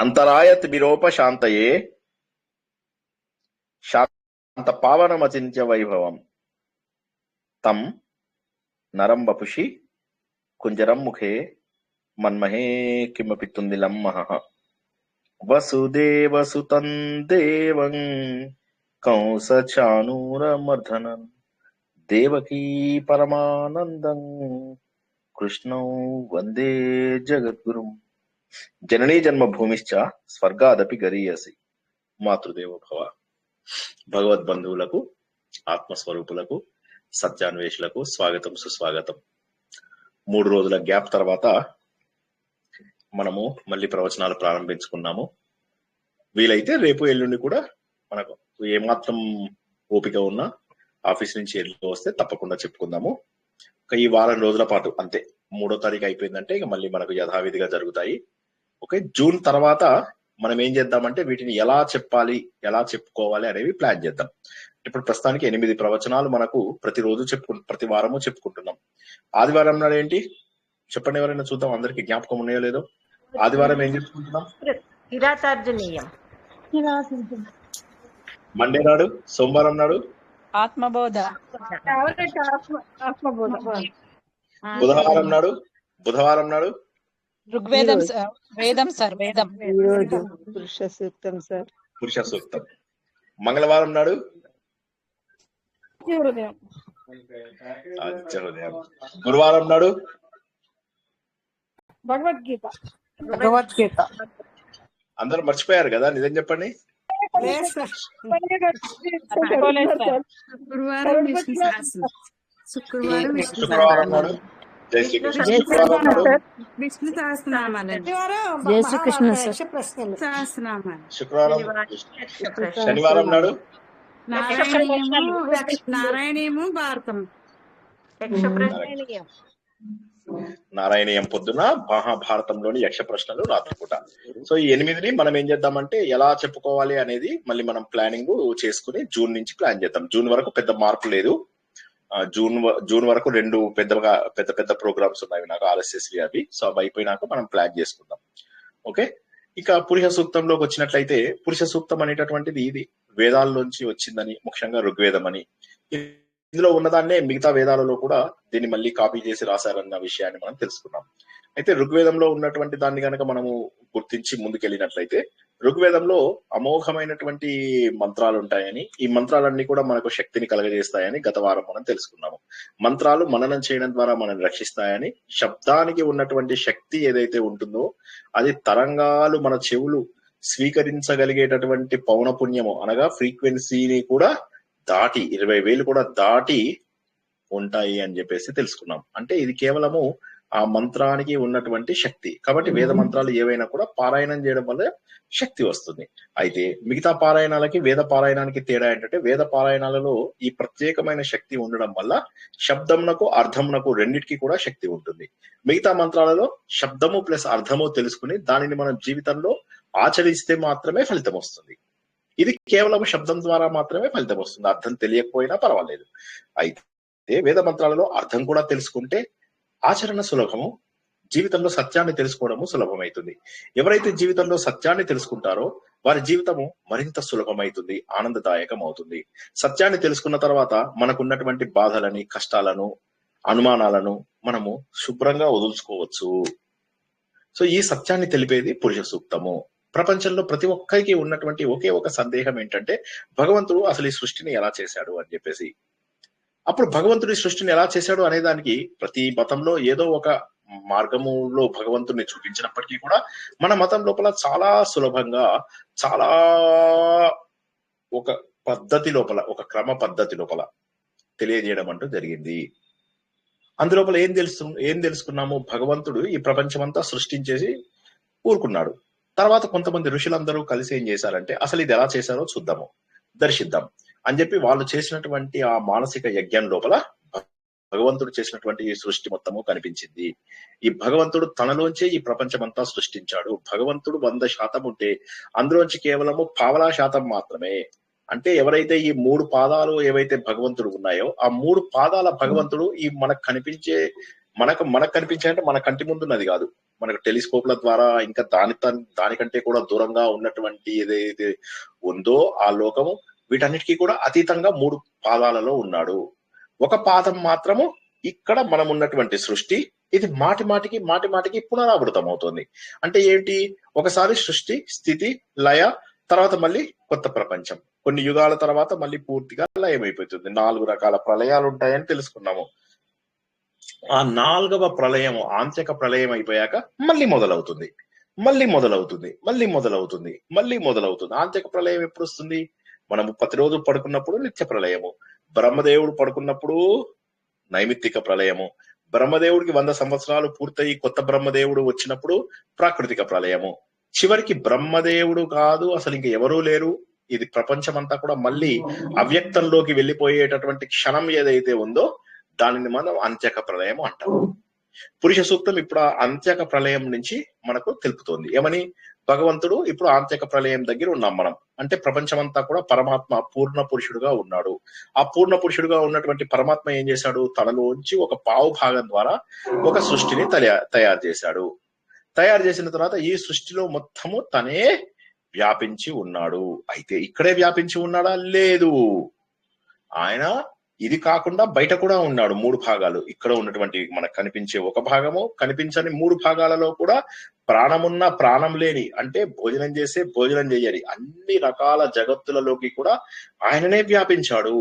అంతరాయత్ విరూపశాంతయే శాంత పావనమచింత్య వైభవం తం నరం వపుషి కుంజరం ముఖే మన్మహే కిమపి తుందిలం మహః వసుదేవసుతం దేవం కంసచానూరమర్ధనం దేవకీ పరమానందం కృష్ణం వందే జగద్గురుం. జననీ జన్మభూమిశ్చ స్వర్గాదపి గరీయసి మాతృదేవో భవ. భగవద్బంధువులకు, ఆత్మస్వరూపులకు, సత్యాన్వేషులకు స్వాగతం, సుస్వాగతం. 3 రోజుల గ్యాప్ తర్వాత మనము మళ్ళీ ప్రవచనాలు ప్రారంభించుకున్నాము. వీలైతే రేపు ఎల్లుండి కూడా మనకు ఏమాత్రం ఓపిక ఉన్నా ఆఫీస్ నుంచి ఎల్లు వస్తే తప్పకుండా చెప్పుకుందాము. ఈ వారం రోజుల పాటు అంతే. 3వ తారీఖు అయిపోయిందంటే ఇక మళ్ళీ మనకు యథావిధిగా జరుగుతాయి. ఓకే, జూన్ తర్వాత మనం ఏం చేద్దామంటే వీటిని ఎలా చెప్పాలి, ఎలా చెప్పుకోవాలి అనేవి ప్లాన్ చేద్దాం. ఇప్పుడు ప్రస్తుతానికి 8 ప్రవచనాలు మనకు ప్రతిరోజు ప్రతి వారము చెప్పుకుంటున్నాం. ఆదివారం నాడు ఏంటి చెప్పండి, ఎవరైనా చూద్దాం, అందరికి జ్ఞాపకం ఉన్నాయో లేదో. ఆదివారం ఏం చెప్పుకుంటున్నాం? మండే నాడు, సోమవారం నాడు ఆత్మబోధ, బుధవారం నాడు ఋగ్వేదం, వేదం సార్, వేదం, పురుష సూక్తం. మంగళవారం నాడు హృదయం. గురువారం నాడు భగవద్గీత. అందరూ మర్చిపోయారు కదా, నిజం చెప్పండి. శుక్రవారం నాడు జై శ్రీకృష్ణ. శుక్రవారం నాడు విష్ణు సహస్రనామాలు, శుక్రవారం. శనివారం నాడు నారాయణీయము, భారతం, నారాయణీయం పొద్దున, మహాభారతంలోని యక్ష ప్రశ్నలు రాత్రిపూట. సో ఈ 8ని మనం ఏం చేద్దామంటే ఎలా చెప్పుకోవాలి అనేది మళ్ళీ మనం ప్లానింగ్ చేసుకుని జూన్ నుంచి ప్లాన్ చేద్దాం. జూన్ వరకు పెద్ద మార్పు లేదు. జూన్ వరకు 2 పెద్ద ప్రోగ్రామ్స్ ఉన్నాయి నాకు, RSSవి అవి. సో అవి అయిపోయినాక మనం ప్లాన్ చేసుకుందాం. ఓకే, ఇక పురుష సూక్తంలోకి వచ్చినట్లయితే, పురుష సూక్తం అనేటటువంటిది ఇది వేదాల్లోంచి వచ్చిందని, ముఖ్యంగా ఋగ్వేదం అని. ఇందులో ఉన్నదాన్నే మిగతా వేదాలలో కూడా దీన్ని మళ్ళీ కాపీ చేసి రాశారన్న విషయాన్ని మనం తెలుసుకున్నాం. అయితే ఋగ్వేదంలో ఉన్నటువంటి దాన్ని కనుక మనము గుర్తించి ముందుకెళ్ళినట్లయితే, ఋగ్వేదంలో అమోఘమైనటువంటి మంత్రాలు ఉంటాయని, ఈ మంత్రాలన్నీ కూడా మనకు శక్తిని కలగజేస్తాయని గత వారం మనం తెలుసుకున్నాము. మంత్రాలు మననం చేయడం ద్వారా మనల్ని రక్షిస్తాయని, శబ్దానికి ఉన్నటువంటి శక్తి ఏదైతే ఉంటుందో అది తరంగాలు మన చెవులు స్వీకరించగలిగేటటువంటి పౌనపుణ్యము అనగా ఫ్రీక్వెన్సీని కూడా దాటి 20,000 కూడా దాటి ఉంటాయి అని చెప్పేసి తెలుసుకున్నాం. అంటే ఇది కేవలము ఆ మంత్రానికి ఉన్నటువంటి శక్తి. కాబట్టి వేద మంత్రాలు ఏవైనా కూడా పారాయణం చేయడం వల్ల శక్తి వస్తుంది. అయితే మిగతా పారాయణాలకి వేద పారాయణానికి తేడా ఏంటంటే, వేద పారాయణాలలో ఈ ప్రత్యేకమైన శక్తి ఉండడం వల్ల శబ్దమునకు, అర్థమునకు రెండింటికి కూడా శక్తి ఉంటుంది. మిగతా మంత్రాలలో శబ్దము ప్లస్ అర్థము తెలుసుకుని దానిని మనం జీవితంలో ఆచరిస్తే మాత్రమే ఫలితం వస్తుంది. ఇది కేవలం శబ్దం ద్వారా మాత్రమే ఫలితం వస్తుంది, అర్థం తెలియకపోయినా పర్వాలేదు. అయితే వేద మంత్రాలలో అర్థం కూడా తెలుసుకుంటే ఆచరణ సులభము, జీవితంలో సత్యాన్ని తెలుసుకోవడము సులభమైతుంది. ఎవరైతే జీవితంలో సత్యాన్ని తెలుసుకుంటారో వారి జీవితము మరింత సులభమైతుంది, ఆనందదాయకం అవుతుంది. సత్యాన్ని తెలుసుకున్న తర్వాత మనకున్నటువంటి బాధలని, కష్టాలను, అనుమానాలను మనము శుభ్రంగా వదులుచుకోవచ్చు. సో ఈ సత్యాన్ని తెలిపేది పురుష సూక్తము. ప్రపంచంలో ప్రతి ఒక్కరికి ఉన్నటువంటి ఒకే ఒక సందేహం ఏంటంటే, భగవంతుడు అసలు ఈ సృష్టిని ఎలా చేశాడు అని చెప్పేసి. అప్పుడు భగవంతుడి సృష్టిని ఎలా చేశాడు అనే దానికి ప్రతి మతంలో ఏదో ఒక మార్గములో భగవంతుడిని చూపించినప్పటికీ కూడా మన మతం లోపల చాలా సులభంగా, చాలా ఒక పద్ధతి లోపల, ఒక క్రమ పద్ధతి లోపల తెలియజేయడం అంటూ జరిగింది. అందులోపల ఏం తెలుసుకున్నాము? భగవంతుడు ఈ ప్రపంచమంతా సృష్టించేసి ఊరుకున్నాడు. తర్వాత కొంతమంది ఋషులందరూ కలిసి ఏం చేశారంటే, అసలు ఇది ఎలా చేశారో చూద్దాము, దర్శిద్దాం అని చెప్పి వాళ్ళు చేసినటువంటి ఆ మానసిక యజ్ఞం లోపల భగవంతుడు చేసినటువంటి ఈ సృష్టి మొత్తము కనిపించింది. ఈ భగవంతుడు తనలోంచే ఈ ప్రపంచమంతా సృష్టించాడు. భగవంతుడు 100% ఉంటే అందులోంచి కేవలము 0.5% మాత్రమే, అంటే ఎవరైతే ఈ 3 పాదాలు ఏవైతే భగవంతుడు ఉన్నాయో ఆ 3 పాదాల భగవంతుడు ఈ మనకు కనిపించే మనకు కనిపించాయంటే మన కంటి ముందున్నది కాదు, మనకు టెలిస్కోప్ల ద్వారా ఇంకా దానికంటే కూడా దూరంగా ఉన్నటువంటి ఏదైతే ఉందో ఆ లోకము, వీటన్నిటికీ కూడా అతీతంగా 3 పాదాలలో ఉన్నాడు. ఒక పాదం మాత్రము ఇక్కడ మనం ఉన్నటువంటి సృష్టి, ఇది మాటి మాటికి పునరావృతం అవుతుంది. అంటే ఏంటి, ఒకసారి సృష్టి, స్థితి, లయ, తర్వాత మళ్ళీ కొత్త ప్రపంచం, కొన్ని యుగాల తర్వాత మళ్ళీ పూర్తిగా లయమైపోతుంది. 4 రకాల ప్రళయాలు ఉంటాయని తెలుసుకున్నాము. ఆ 4వ ప్రళయం, ఆంతరిక ప్రళయం అయిపోయాక మళ్ళీ మొదలవుతుంది. ఆంతరిక ప్రళయం ఎప్పుడు వస్తుంది? మనము ప్రతిరోజు పడుకున్నప్పుడు నిత్య ప్రళయము, బ్రహ్మదేవుడు పడుకున్నప్పుడు నైమిత్తిక ప్రళయము, బ్రహ్మదేవుడికి 100 సంవత్సరాలు పూర్తయి కొత్త బ్రహ్మదేవుడు వచ్చినప్పుడు ప్రాకృతిక ప్రళయము, చివరికి బ్రహ్మదేవుడు కాదు అసలు ఇంక ఎవరూ లేరు, ఇది ప్రపంచమంతా కూడా మళ్ళీ అవ్యక్తంలోకి వెళ్ళిపోయేటటువంటి క్షణం ఏదైతే ఉందో దానిని మనం అంత్యక ప్రళయం అంటాము. పురుష సూక్తం ఇప్పుడు ఆ అంత్యక ప్రళయం నుంచి మనకు తెలుపుతోంది. ఏమని? భగవంతుడు ఇప్పుడు ఆంత్యక ప్రళయం దగ్గర ఉన్నాం మనం. అంటే ప్రపంచమంతా కూడా పరమాత్మ పూర్ణ పురుషుడుగా ఉన్నాడు. ఆ పూర్ణ పురుషుడుగా ఉన్నటువంటి పరమాత్మ ఏం చేశాడు? తనలోంచి ఒక పావు భాగం ద్వారా ఒక సృష్టిని తయారు చేశాడు. తయారు చేసిన తర్వాత ఈ సృష్టిలో మొత్తము తనే వ్యాపించి ఉన్నాడు. అయితే ఇక్కడే వ్యాపించి ఉన్నాడా? లేదు. ఆయన ఇది కాకుండా బయట కూడా ఉన్నాడు. 3 భాగాలు, ఇక్కడ ఉన్నటువంటి మనకు కనిపించే ఒక భాగము, కనిపించని 3 భాగాలలో కూడా ప్రాణమున్న ప్రాణం లేని, అంటే భోజనం చేసే భోజనం చేయని అన్ని రకాల జగత్తులలోకి కూడా ఆయననే వ్యాపించాడు.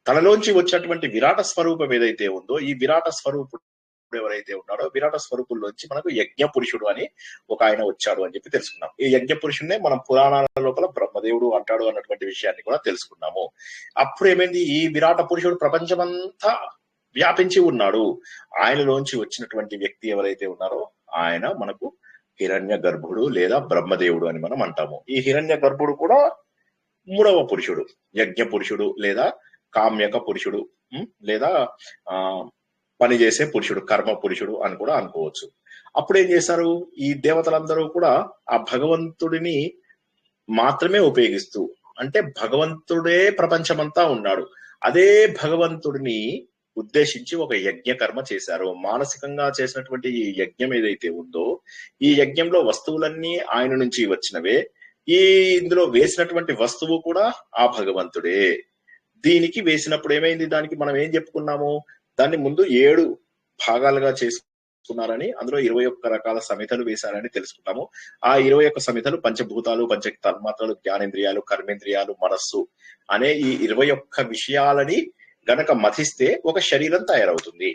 తనలోంచి వచ్చినటువంటి విరాట స్వరూపం ఏదైతే ఉందో, ఈ విరాట స్వరూపుడు ఎవరైతే ఉన్నాడో, విరాట స్వరూపుల్లోంచి మనకు యజ్ఞ పురుషుడు అని ఒక ఆయన వచ్చాడు అని చెప్పి తెలుసుకున్నాం. ఈ యజ్ఞ పురుషుడినే మనం పురాణాల లోపల బ్రహ్మదేవుడు అంటాడు అన్నటువంటి విషయాన్ని కూడా తెలుసుకున్నాము. అప్పుడు ఏమైంది? ఈ విరాట పురుషుడు ప్రపంచమంతా వ్యాపించి ఉన్నాడు. ఆయనలోంచి వచ్చినటువంటి వ్యక్తి ఎవరైతే ఉన్నారో ఆయన మనకు హిరణ్య గర్భుడు లేదా బ్రహ్మదేవుడు అని మనం అంటాము. ఈ హిరణ్య గర్భుడు కూడా 3వ పురుషుడు, యజ్ఞ పురుషుడు లేదా కామ్యక పురుషుడు, లేదా పనిచేసే పురుషుడు, కర్మ పురుషుడు అని కూడా అనుకోవచ్చు. అప్పుడు ఏం చేశారు? ఈ దేవతలందరూ కూడా ఆ భగవంతుడిని మాత్రమే ఉపయోగిస్తూ, అంటే భగవంతుడే ప్రపంచమంతా ఉన్నాడు, అదే భగవంతుడిని ఉద్దేశించి ఒక యజ్ఞ కర్మ చేశారు. మానసికంగా చేసినటువంటి ఈ యజ్ఞం ఏదైతే ఉందో, ఈ యజ్ఞంలో వస్తువులన్నీ ఆయన నుంచి వచ్చినవే. ఇందులో వేసినటువంటి వస్తువు కూడా ఆ భగవంతుడే. దీనికి వేసినప్పుడు ఏమైంది? దానికి మనం ఏం చెప్పుకున్నాము? దాన్ని ముందు 7 భాగాలుగా చేసుకున్నారని, అందులో 21 రకాల సమితలు వేశారని తెలుసుకున్నాము. ఆ 21 సమితలు పంచభూతాలు, పంచ తన్మాత్రలు, జ్ఞానేంద్రియాలు, కర్మేంద్రియాలు, మనస్సు అనే ఈ 21 విషయాలని గనక మథిస్తే ఒక శరీరం తయారవుతుంది.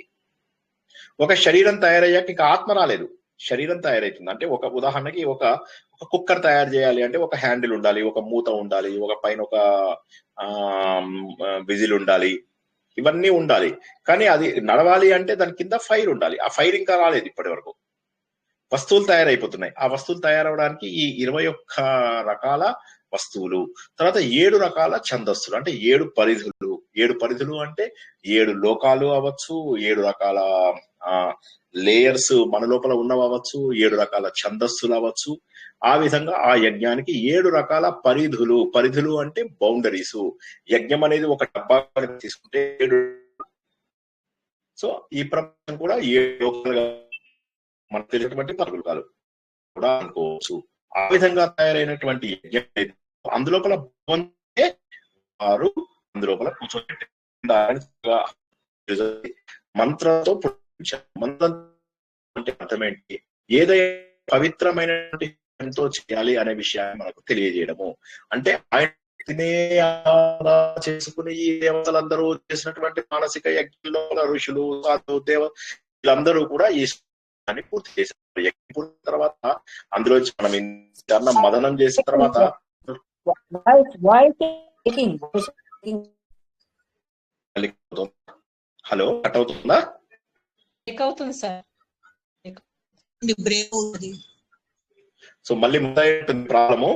ఒక శరీరం తయారయ్యాక ఇక ఆత్మ రాలేదు, శరీరం తయారైతుంది. అంటే ఒక ఉదాహరణకి ఒక కుక్కర్ తయారు చేయాలి అంటే ఒక హ్యాండిల్ ఉండాలి, ఒక మూత ఉండాలి, ఒక పైన ఒక విజిల్ ఉండాలి, ఇవన్నీ ఉండాలి. కానీ అది నడవాలి అంటే దాని కింద ఫైర్ ఉండాలి. ఆ ఫైర్ ఇంకా రాలేదు ఇప్పటి వరకు. వస్తువులు తయారైపోతున్నాయి. ఆ వస్తువులు తయారవడానికి ఈ 21 రకాల వస్తువులు, తర్వాత 7 రకాల ఛందస్సులు, అంటే 7 పరిధులు. 7 పరిధులు అంటే 7 లోకాలు అవ్వచ్చు, 7 రకాల లేయర్స్ మన లోపల ఉన్నవచ్చు, 7 రకాల ఛందస్సులు అవ్వచ్చు. ఆ విధంగా ఆ యజ్ఞానికి 7 రకాల పరిధులు. పరిధులు అంటే బౌండరీస్. యజ్ఞం అనేది ఒక డబ్బా తీసుకుంటే 7. సో ఈ ప్రపంచం కూడా 7 లోకాలుగా మనకు తెలిసినటువంటి పరిధులు కూడా అనుకోవచ్చు. ఆ విధంగా తయారైనటువంటి యజ్ఞం అందులోపల వారు అందులోపల కూర్చోబెట్టి మంత్రంతో మంత్రం అంటే అర్థమేంటి? ఏదైనా పవిత్రమైనటువంటి ఎంతో చేయాలి అనే విషయాన్ని మనకు తెలియజేయడము. అంటే ఆయన చేసుకుని ఈ దేవతలందరూ చేసినటువంటి మానసిక యజ్ఞంలో ఋషులు, వీళ్ళందరూ కూడా ఈ పూర్తి చేశారు. యజ్ఞం తర్వాత అందులో మనం ఇంత మదనం చేసిన తర్వాత హలో, కట్ అవుతుందా? అవుతుంది సార్. సో మళ్ళీ మొదలైన ప్రాబ్లము.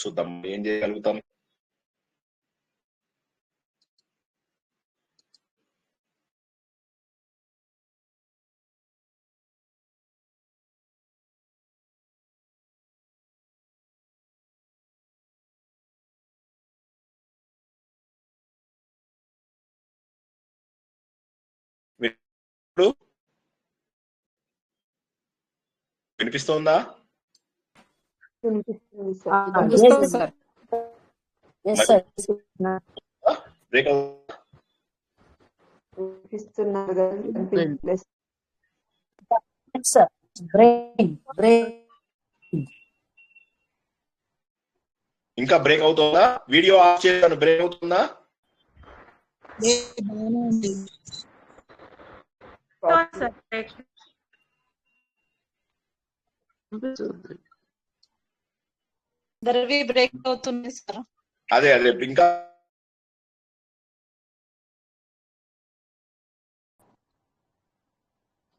చూద్దాం ఏం చేయగలుగుతాం. ఇప్పుడు వినిపిస్తోందా? వినిపిస్తుంది సార్. వినిపిస్తుంది సార్. బ్రేక్ వినిపిస్తున్నారు కదా, వినిపించలేదు. ఇంకా బ్రేక్ అవుతుందా? వీడియో ఆఫ్ చేశాను, బ్రేక్ అవుతుందా? దర్వి బ్రేక్ అవుతుంది సార్. అదే ఇంకా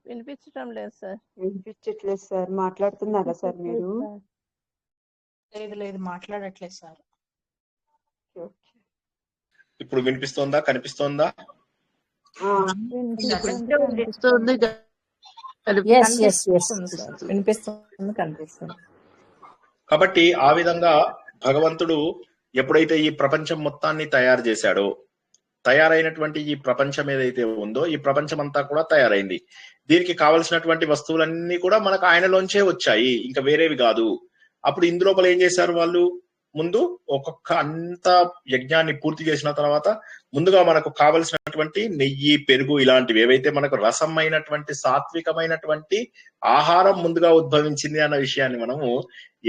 వినిపించడం లేదు సార్. వినిపించట్లేదు సార్. మాట్లాడుతున్నారా సార్ మీరు? లేదు మాట్లాడట్లేదు సార్. ఇప్పుడు వినిపిస్తోందా, కనిపిస్తోందా? వినిపిస్తుంది, కనిపిస్తుంది. కాబట్టి ఆ విధంగా భగవంతుడు ఎప్పుడైతే ఈ ప్రపంచం మొత్తాన్ని తయారు చేశాడో, తయారైనటువంటి ఈ ప్రపంచం ఏదైతే ఉందో ఈ ప్రపంచం అంతా కూడా తయారైంది. దీనికి కావలసినటువంటి వస్తువులన్నీ కూడా మనకు ఆయనలోంచే వచ్చాయి, ఇంకా వేరేవి కాదు. అప్పుడు ఇందులోపల ఏం చేశారు వాళ్ళు? ముందు ఒక్కొక్క అంత యజ్ఞాన్ని పూర్తి చేసిన తర్వాత ముందుగా మనకు కావలసినటువంటి నెయ్యి, పెరుగు ఇలాంటివి ఏవైతే మనకు రసమైనటువంటి సాత్వికమైనటువంటి ఆహారం ముందుగా ఉద్భవించింది అన్న విషయాన్ని మనము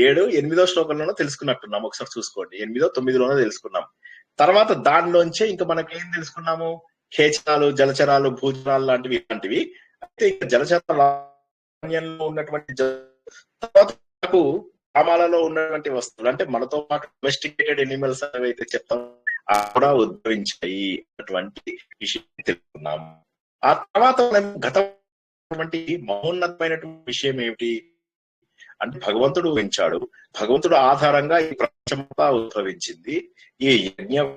8వ శ్లోకంలోనో తెలుసుకున్నట్టున్నాం. ఒకసారి చూసుకోండి, 8, 9లోనో తెలుసుకున్నాం. తర్వాత దానిలోంచే ఇంకా మనకి ఏం తెలుసుకున్నాము? ఖేచరాలు, జలచరాలు, భూచరాలు లాంటివి ఇలాంటివి. అయితే ఇంకా జలచరాలు ఉన్నటువంటి తర్వాత మనకు గ్రామాలలో ఉన్నటువంటి వస్తువులు అంటే మనతో పాటు డొమెస్టికేటెడ్ ఎనిమల్స్ ఏవైతే చెప్తాం కూడా ఉద్భవించాయి అటువంటి విషయం తెలుసుకున్నాము. ఆ తర్వాత మనం గతమైనటువంటి మహోన్నతమైనటువంటి విషయం ఏమిటి అంటే భగవంతుడు పెంచాడు. భగవంతుడు ఆధారంగా ఈ ప్రపంచమంతా ఉద్భవించింది. ఈ యజ్ఞం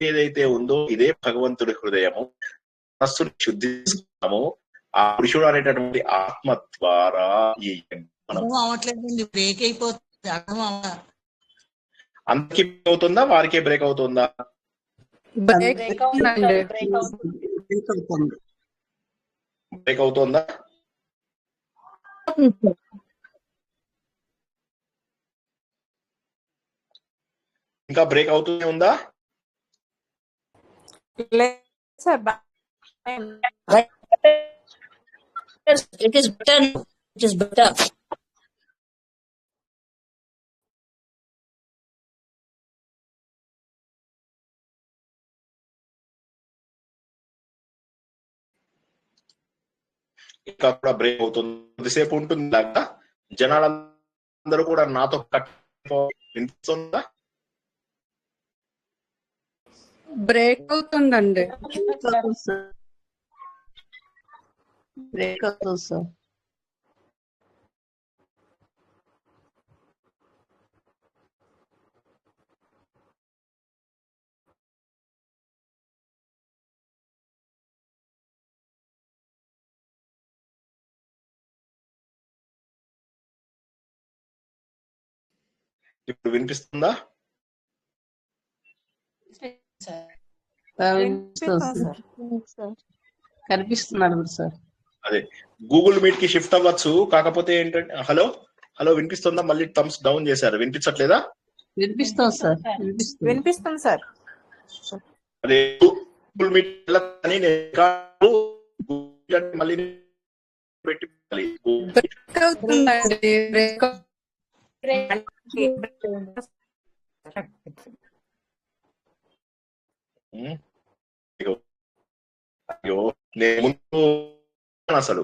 ఏదైతే ఉందో ఇదే భగవంతుడి హృదయము. మనస్సుని శుద్ధి చేసుకున్నాము. ఆ పురుషుడు అనేటటువంటి ఆత్మ ద్వారా ఈ అవట్లేదండి, బ్రేక్ అయిపోతుంది. అందరికి బ్రేక్ అవుతుందా, వారికే బ్రేక్ అవుతుందా? బ్రేక్ అవుతుందా? ఇంకా బ్రేక్ అవుతూనే ఉందా? It is better. It is better. ఇంకా కూడా బ్రేక్ అవుతుంది. కొద్దిసేపు ఉంటుంది లాగా జనాలందరూ కూడా నాతో వినిపిస్తుందా? బ్రేక్ అవుతుందండి. బ్రేక్ అవుతుంది సార్. ఇప్పుడు వినిపిస్తుందా? కనిపిస్తున్నాడు సార్. అదే గూగుల్ మీట్ కి షిఫ్ట్ అవ్వచ్చు. కాకపోతే ఏంటంటే హలో హలో వినిపిస్తుందా? మళ్ళీ థమ్స్ డౌన్ చేశారు, వినిపించట్లేదా? వినిపిస్తుంది సార్. వినిపిస్తుంది సార్. అదే గూగుల్ మీట్ మళ్ళీ పెట్టి బ్రేక్ అవుతుందండి. అయ్యో నేను ముందు అసలు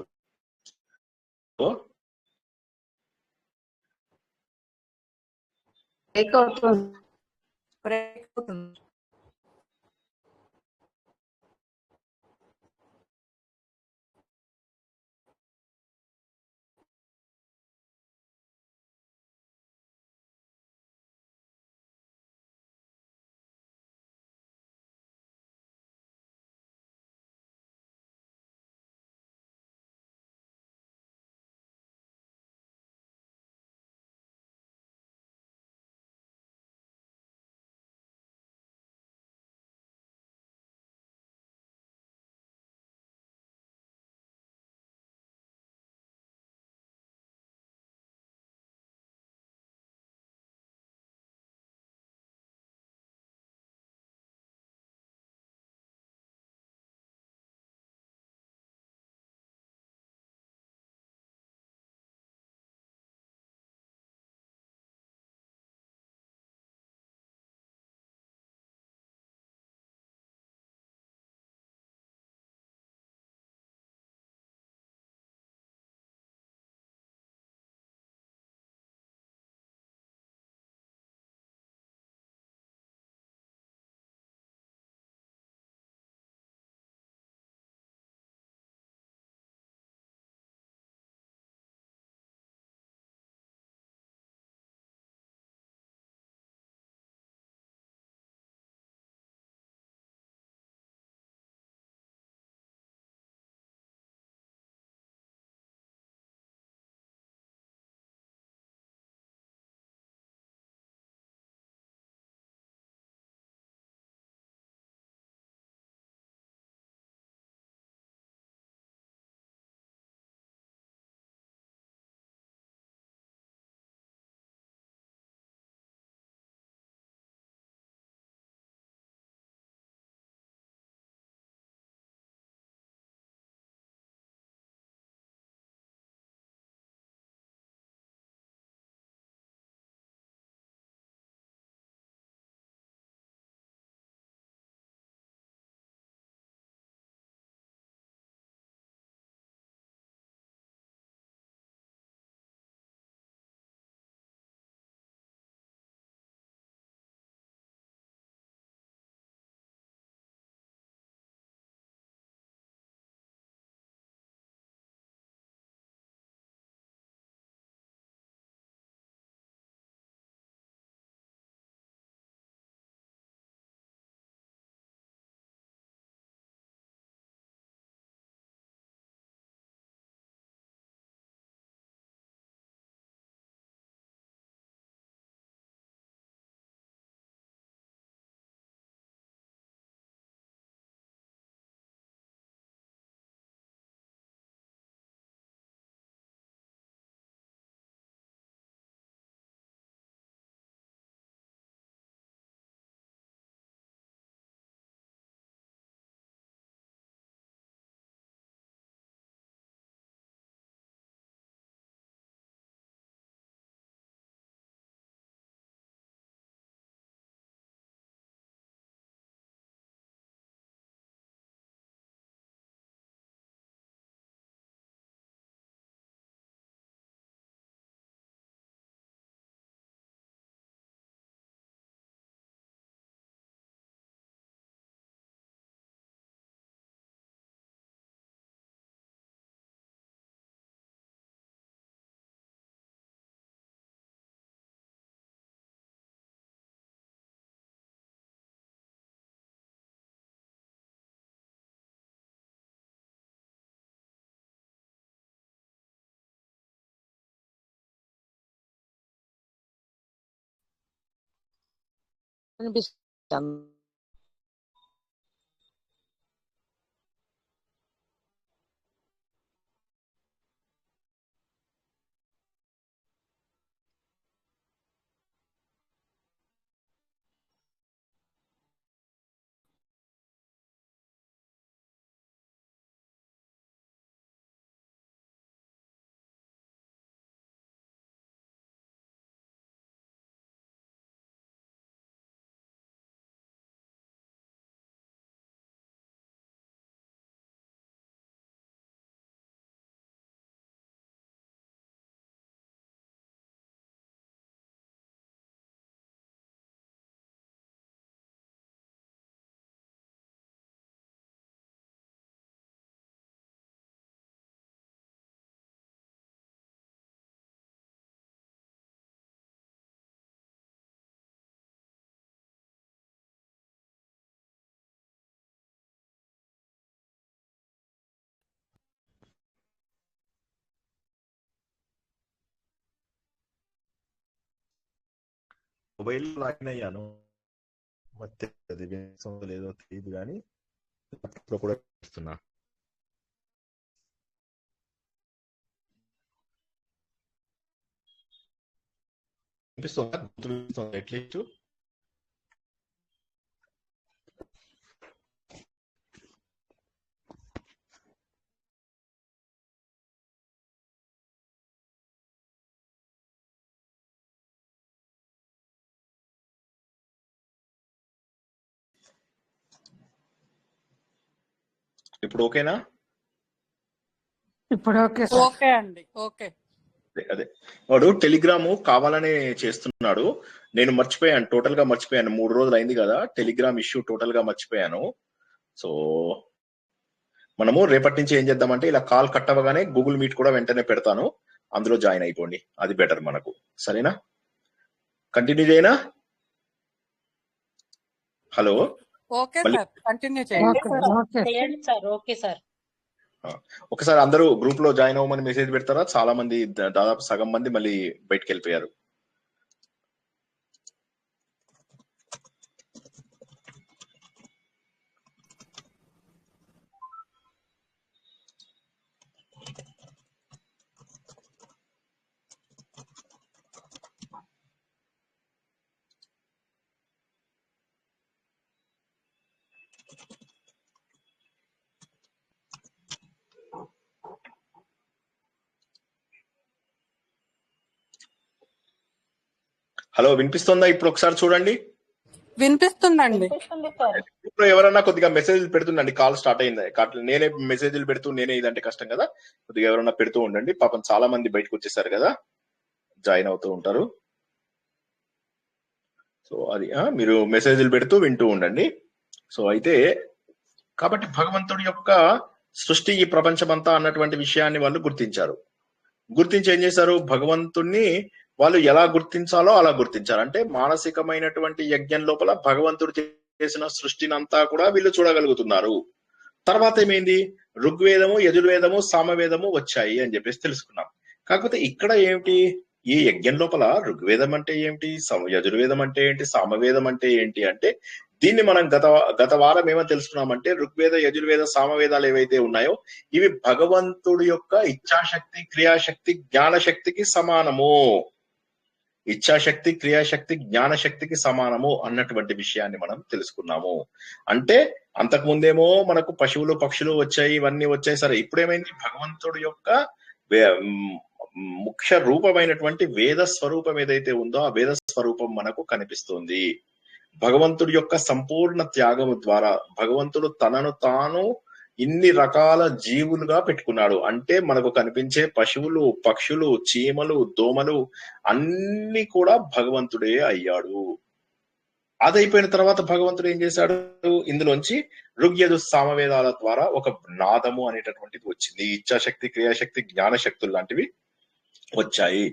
బ్రేక్ అవుతుంది. బ్రేక్ అవుతుంది. వినిపిస్తుంది. మొబైల్ లాగిన్ అయ్యాను, ಮತ್ತೆ అది వినిపిస్తుందో లేదో తెలియదు కానీ ల్యాప్టాప్లో కూడా చూస్తున్నా. వినిపిస్తుందా అట్లీస్ట్? ఇప్పుడు ఓకేనా? ఇప్పుడు ఓకే సార్. ఓకే అండి. ఓకే. అదే వాడు టెలిగ్రాము కావాలనే చేస్తున్నాడు. నేను మర్చిపోయాను, టోటల్ గా మర్చిపోయాను. 3 రోజులు అయింది కదా, టెలిగ్రామ్ ఇష్యూ టోటల్ గా మర్చిపోయాను. సో మనము రేపటి నుంచి ఏం చేద్దామంటే, ఇలా కాల్ కట్ అవ్వగానే గూగుల్ మీట్ కూడా వెంటనే పెడతాను, అందులో జాయిన్ అయిపోండి. అది బెటర్ మనకు. సరేనా? కంటిన్యూ చేయనా? హలో, ఓకే సార్, కంటిన్యూ చేయండి. చేయండి సార్. Okay sir. ఒకసారి అందరూ గ్రూప్ లో జాయిన్ అవ్వమని మెసేజ్ పెడతారా? చాలా మంది, దాదాపు సగం మంది మళ్ళీ బయటకు వెళ్ళిపోయారు. హలో, వినిపిస్తుందా? ఇప్పుడు ఒకసారి చూడండి. వినిపిస్తుందండి. ఇప్పుడు ఎవరన్నా కొద్దిగా మెసేజ్లు పెడుతుండండి. కాల్ స్టార్ట్ అయింది, నేనే మెసేజ్లు పెడుతూ నేనే ఇదంటే కష్టం కదా, కొద్దిగా ఎవరన్నా పెడుతూ ఉండండి. పాపం చాలా మంది బయటకు వచ్చేసారు కదా, జాయిన్ అవుతూ ఉంటారు. సో అది మీరు మెసేజ్లు పెడుతూ వింటూ ఉండండి. సో అయితే కాబట్టి భగవంతుడి యొక్క సృష్టి ఈ ప్రపంచమంతా అన్నటువంటి విషయాన్ని వాళ్ళు గుర్తించారు. గుర్తించి ఏం చేశారు? భగవంతుణ్ణి వాళ్ళు ఎలా గుర్తించాలో అలా గుర్తించారు. అంటే మానసికమైనటువంటి యజ్ఞం లోపల భగవంతుడు చేసిన సృష్టిని అంతా కూడా వీళ్ళు చూడగలుగుతున్నారు. తర్వాత ఏమైంది? ఋగ్వేదము, యజుర్వేదము, సామవేదము వచ్చాయి అని చెప్పేసి తెలుసుకున్నాం. కాకపోతే ఇక్కడ ఏమిటి? ఈ యజ్ఞం లోపల ఋగ్వేదం అంటే ఏంటి, యజుర్వేదం అంటే ఏంటి, సామవేదం అంటే ఏంటి అంటే, దీన్ని మనం గత వారం ఏమని తెలుసుకున్నామంటే, ఋగ్వేద, యజుర్వేద, సామవేదాలు ఏవైతే ఉన్నాయో ఇవి భగవంతుడి యొక్క ఇచ్ఛాశక్తి, క్రియాశక్తి, జ్ఞానశక్తికి సమానము. ఇచ్ఛాశక్తి, క్రియాశక్తి, జ్ఞానశక్తికి సమానము అన్నటువంటి విషయాన్ని మనం తెలుసుకున్నాము. అంటే అంతకు ముందేమో మనకు పశువులు, పక్షులు వచ్చాయి, ఇవన్నీ వచ్చాయి. సరే, ఇప్పుడేమైంది? భగవంతుడి యొక్క ముఖ్య రూపమైనటువంటి వేద స్వరూపం ఏదైతే ఉందో ఆ వేద స్వరూపం మనకు కనిపిస్తుంది. భగవంతుడి యొక్క సంపూర్ణ త్యాగము ద్వారా భగవంతుడు తనను తాను ఇన్ని రకాల జీవులుగా పెట్టుకున్నాడు. అంటే మనకు కనిపించే పశువులు, పక్షులు, చీమలు, దోమలు అన్ని కూడా భగవంతుడే అయ్యాడు. అదైపోయిన తర్వాత భగవంతుడు ఏం చేశాడు? ఇందులోంచి ఋగ్యజు సామవేదాల ద్వారా ఒక నాదము అనేటటువంటిది వచ్చింది. ఇచ్ఛాశక్తి, క్రియాశక్తి, జ్ఞానశక్తులు లాంటివి వచ్చాయి.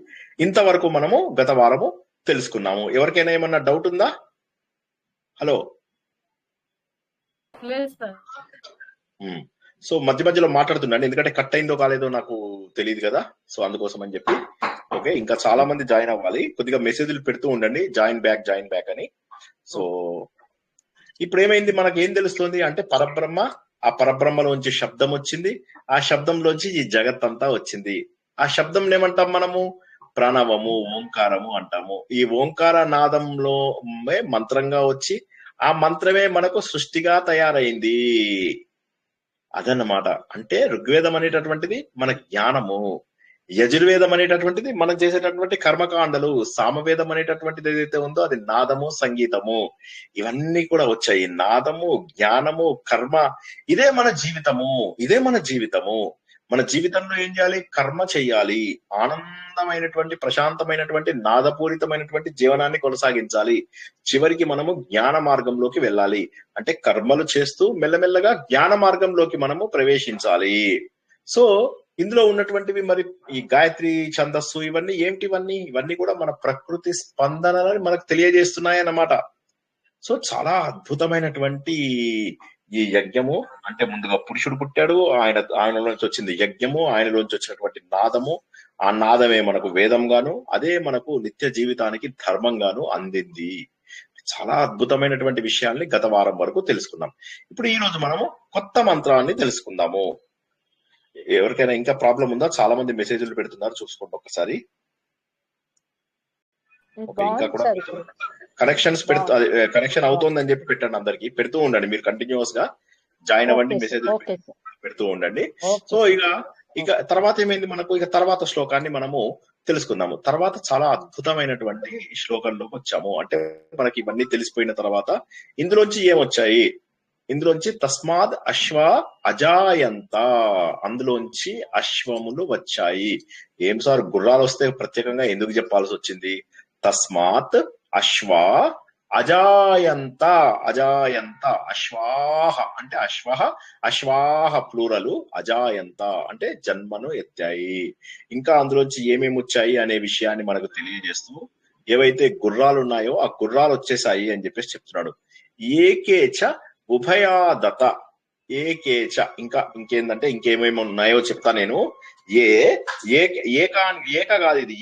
ఇంతవరకు మనము గత వారము తెలుసుకున్నాము. ఎవరికైనా ఏమన్నా డౌట్ ఉందా? హలో. సో మధ్య మధ్యలో మాట్లాడుతున్నాను, ఎందుకంటే కట్ అయిందో కాలేదో నాకు తెలియదు కదా, సో అందుకోసం అని చెప్పి. ఓకే, ఇంకా చాలా మంది జాయిన్ అవ్వాలి. కొద్దిగా మెసేజ్లు పెడుతూ ఉండండి, జాయిన్ బ్యాక్ అని. సో ఇప్పుడు ఏమైంది, మనకి ఏం తెలుస్తుంది అంటే పరబ్రహ్మ, ఆ పరబ్రహ్మలోంచి శబ్దం వచ్చింది, ఆ శబ్దంలోంచి ఈ జగత్ అంతా వచ్చింది. ఆ శబ్దం ఏమంటాం మనము? ప్రణవము, ఓంకారము అంటాము. ఈ ఓంకార నాదంలో మంత్రంగా వచ్చి ఆ మంత్రమే మనకు సృష్టిగా తయారైంది. అదన్నమాట. అంటే ఋగ్వేదం అనేటటువంటిది మన జ్ఞానము, యజుర్వేదం అనేటటువంటిది మనం చేసేటటువంటి కర్మకాండలు, సామవేదం అనేటటువంటిది ఏదైతే ఉందో అది నాదము, సంగీతము. ఇవన్నీ కూడా వచ్చాయి. నాదము, జ్ఞానము, కర్మ, ఇదే మన జీవితము. ఇదే మన జీవితము. మన జీవితంలో ఏం చేయాలి? కర్మ చెయ్యాలి. ఆనందమైనటువంటి, ప్రశాంతమైనటువంటి, నాదపూరితమైనటువంటి జీవనాన్ని కొనసాగించాలి. చివరికి మనము జ్ఞాన మార్గంలోకి వెళ్ళాలి. అంటే కర్మలు చేస్తూ మెల్లమెల్లగా జ్ఞాన మార్గంలోకి మనము ప్రవేశించాలి. సో ఇందులో ఉన్నటువంటివి మరి ఈ గాయత్రి ఛందస్సు ఇవన్నీ ఏమిటి? ఇవన్నీ కూడా మన ప్రకృతి స్పందనలని మనకు తెలియజేస్తున్నాయి అన్నమాట. సో చాలా అద్భుతమైనటువంటి ఈ యజ్ఞము. అంటే ముందుగా పురుషుడు పుట్టాడు, ఆయనలోంచి వచ్చింది యజ్ఞము, ఆయనలోంచి వచ్చినటువంటి నాదము. ఆ నాదమే మనకు వేదం గాను, అదే మనకు నిత్య జీవితానికి ధర్మంగాను అందింది. చాలా అద్భుతమైనటువంటి విషయాల్ని గత వారం వరకు తెలుసుకున్నాం. ఇప్పుడు ఈ రోజు మనము కొత్త మంత్రాన్ని తెలుసుకుందాము. ఎవరికైనా ఇంకా ప్రాబ్లం ఉందా? చాలా మంది మెసేజ్లు పెడుతున్నారు, చూసుకోండి ఒకసారి. ఇంకా కూడా కనెక్షన్ అవుతోందని చెప్పి పెట్టండి. అందరికి పెడుతూ ఉండండి, మీరు కంటిన్యూస్ గా జాయిన్ అవ్వండి, మెసేజ్ పెడుతూ ఉండండి. సో ఇక తర్వాత ఏమైంది మనకు? ఇక తర్వాత శ్లోకాన్ని మనము తెలుసుకుందాము. తర్వాత చాలా అద్భుతమైనటువంటి శ్లోకంలోకి వచ్చాము. అంటే మనకి ఇవన్నీ తెలిసిపోయిన తర్వాత ఇందులోంచి ఏమొచ్చాయి? ఇందులోంచి తస్మాద్ అశ్వ అజాయంత, అందులోంచి అశ్వములు వచ్చాయి. ఏం సార్ గుర్రాలు వస్తే ప్రత్యేకంగా ఎందుకు చెప్పాల్సి వచ్చింది? తస్మాత్ అశ్వ అజాయంత, అజాయంత అశ్వాహ అంటే అశ్వాహ ప్లూరలు, అజాయంత అంటే జన్మను ఎత్తాయి. ఇంకా అందులోంచి ఏమేమి వచ్చాయి అనే విషయాన్ని మనకు తెలియజేస్తూ ఏవైతే గుర్రాలు ఉన్నాయో ఆ గుర్రాలు వచ్చేసాయి అని చెప్పేసి చెప్తున్నాడు. ఏకేచ ఉభయాదత, ఏకేచ ఇంకేందంటే ఇంకేమేమి ఉన్నాయో చెప్తా నేను. ఏక కాదు ఇది,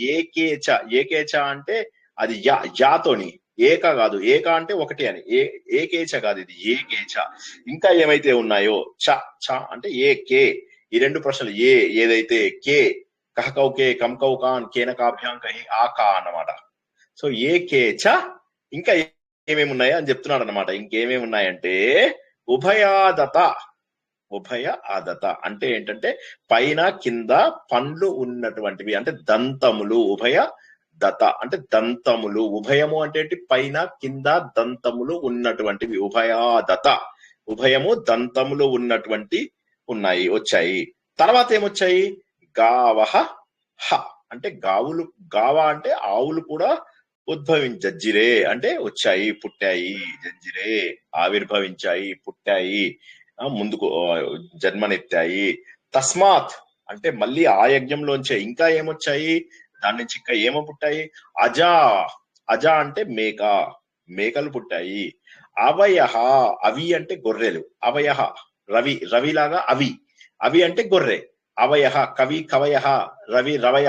ఏకేచ అంటే అది యాతోని, ఏక కాదు. ఏక అంటే ఒకటి అని, ఏకేచ కాదు ఇది, ఏకేచ. ఇంకా ఏమైతే ఉన్నాయో చ అంటే కే, ఈ రెండు ప్రశ్నలు ఏదైతే కే కహకౌకే కంకౌకాన్ కేనకాభ్యాం కహి ఆకా అన్నమాట. సో ఏకేచ ఇంకా ఏమేమి ఉన్నాయో అని చెప్తున్నాడు అనమాట. ఇంకేమేమి ఉన్నాయంటే ఉభయాదత, ఉభయ ఆదత అంటే ఏంటంటే పైన కింద పండ్లు ఉన్నటువంటివి, అంటే దంతములు. ఉభయ దత అంటే దంతములు. ఉభయము అంటే ఏంటి? పైన కింద దంతములు ఉన్నటువంటివి. ఉభయాదత, ఉభయము దంతములు ఉన్నటువంటి వచ్చాయి. తర్వాత ఏమొచ్చాయి? గావహ అంటే గావులు, గావ అంటే ఆవులు కూడా జజ్జిరే అంటే వచ్చాయి, పుట్టాయి. జజ్జిరే ఆవిర్భవించాయి, పుట్టాయి, ముందుకు జన్మనెత్తాయి. తస్మాత్ అంటే మళ్ళీ ఆ యజ్ఞంలోంచే ఇంకా ఏమొచ్చాయి? దాని నుంచి ఇంకా ఏమో పుట్టాయి? అజ అంటే మేకలు పుట్టాయి. అవయహ, అవి అంటే గొర్రెలు. అవయహ రవిలాగా అవి అంటే గొర్రె. అవయహ కవయహ రవి రవయ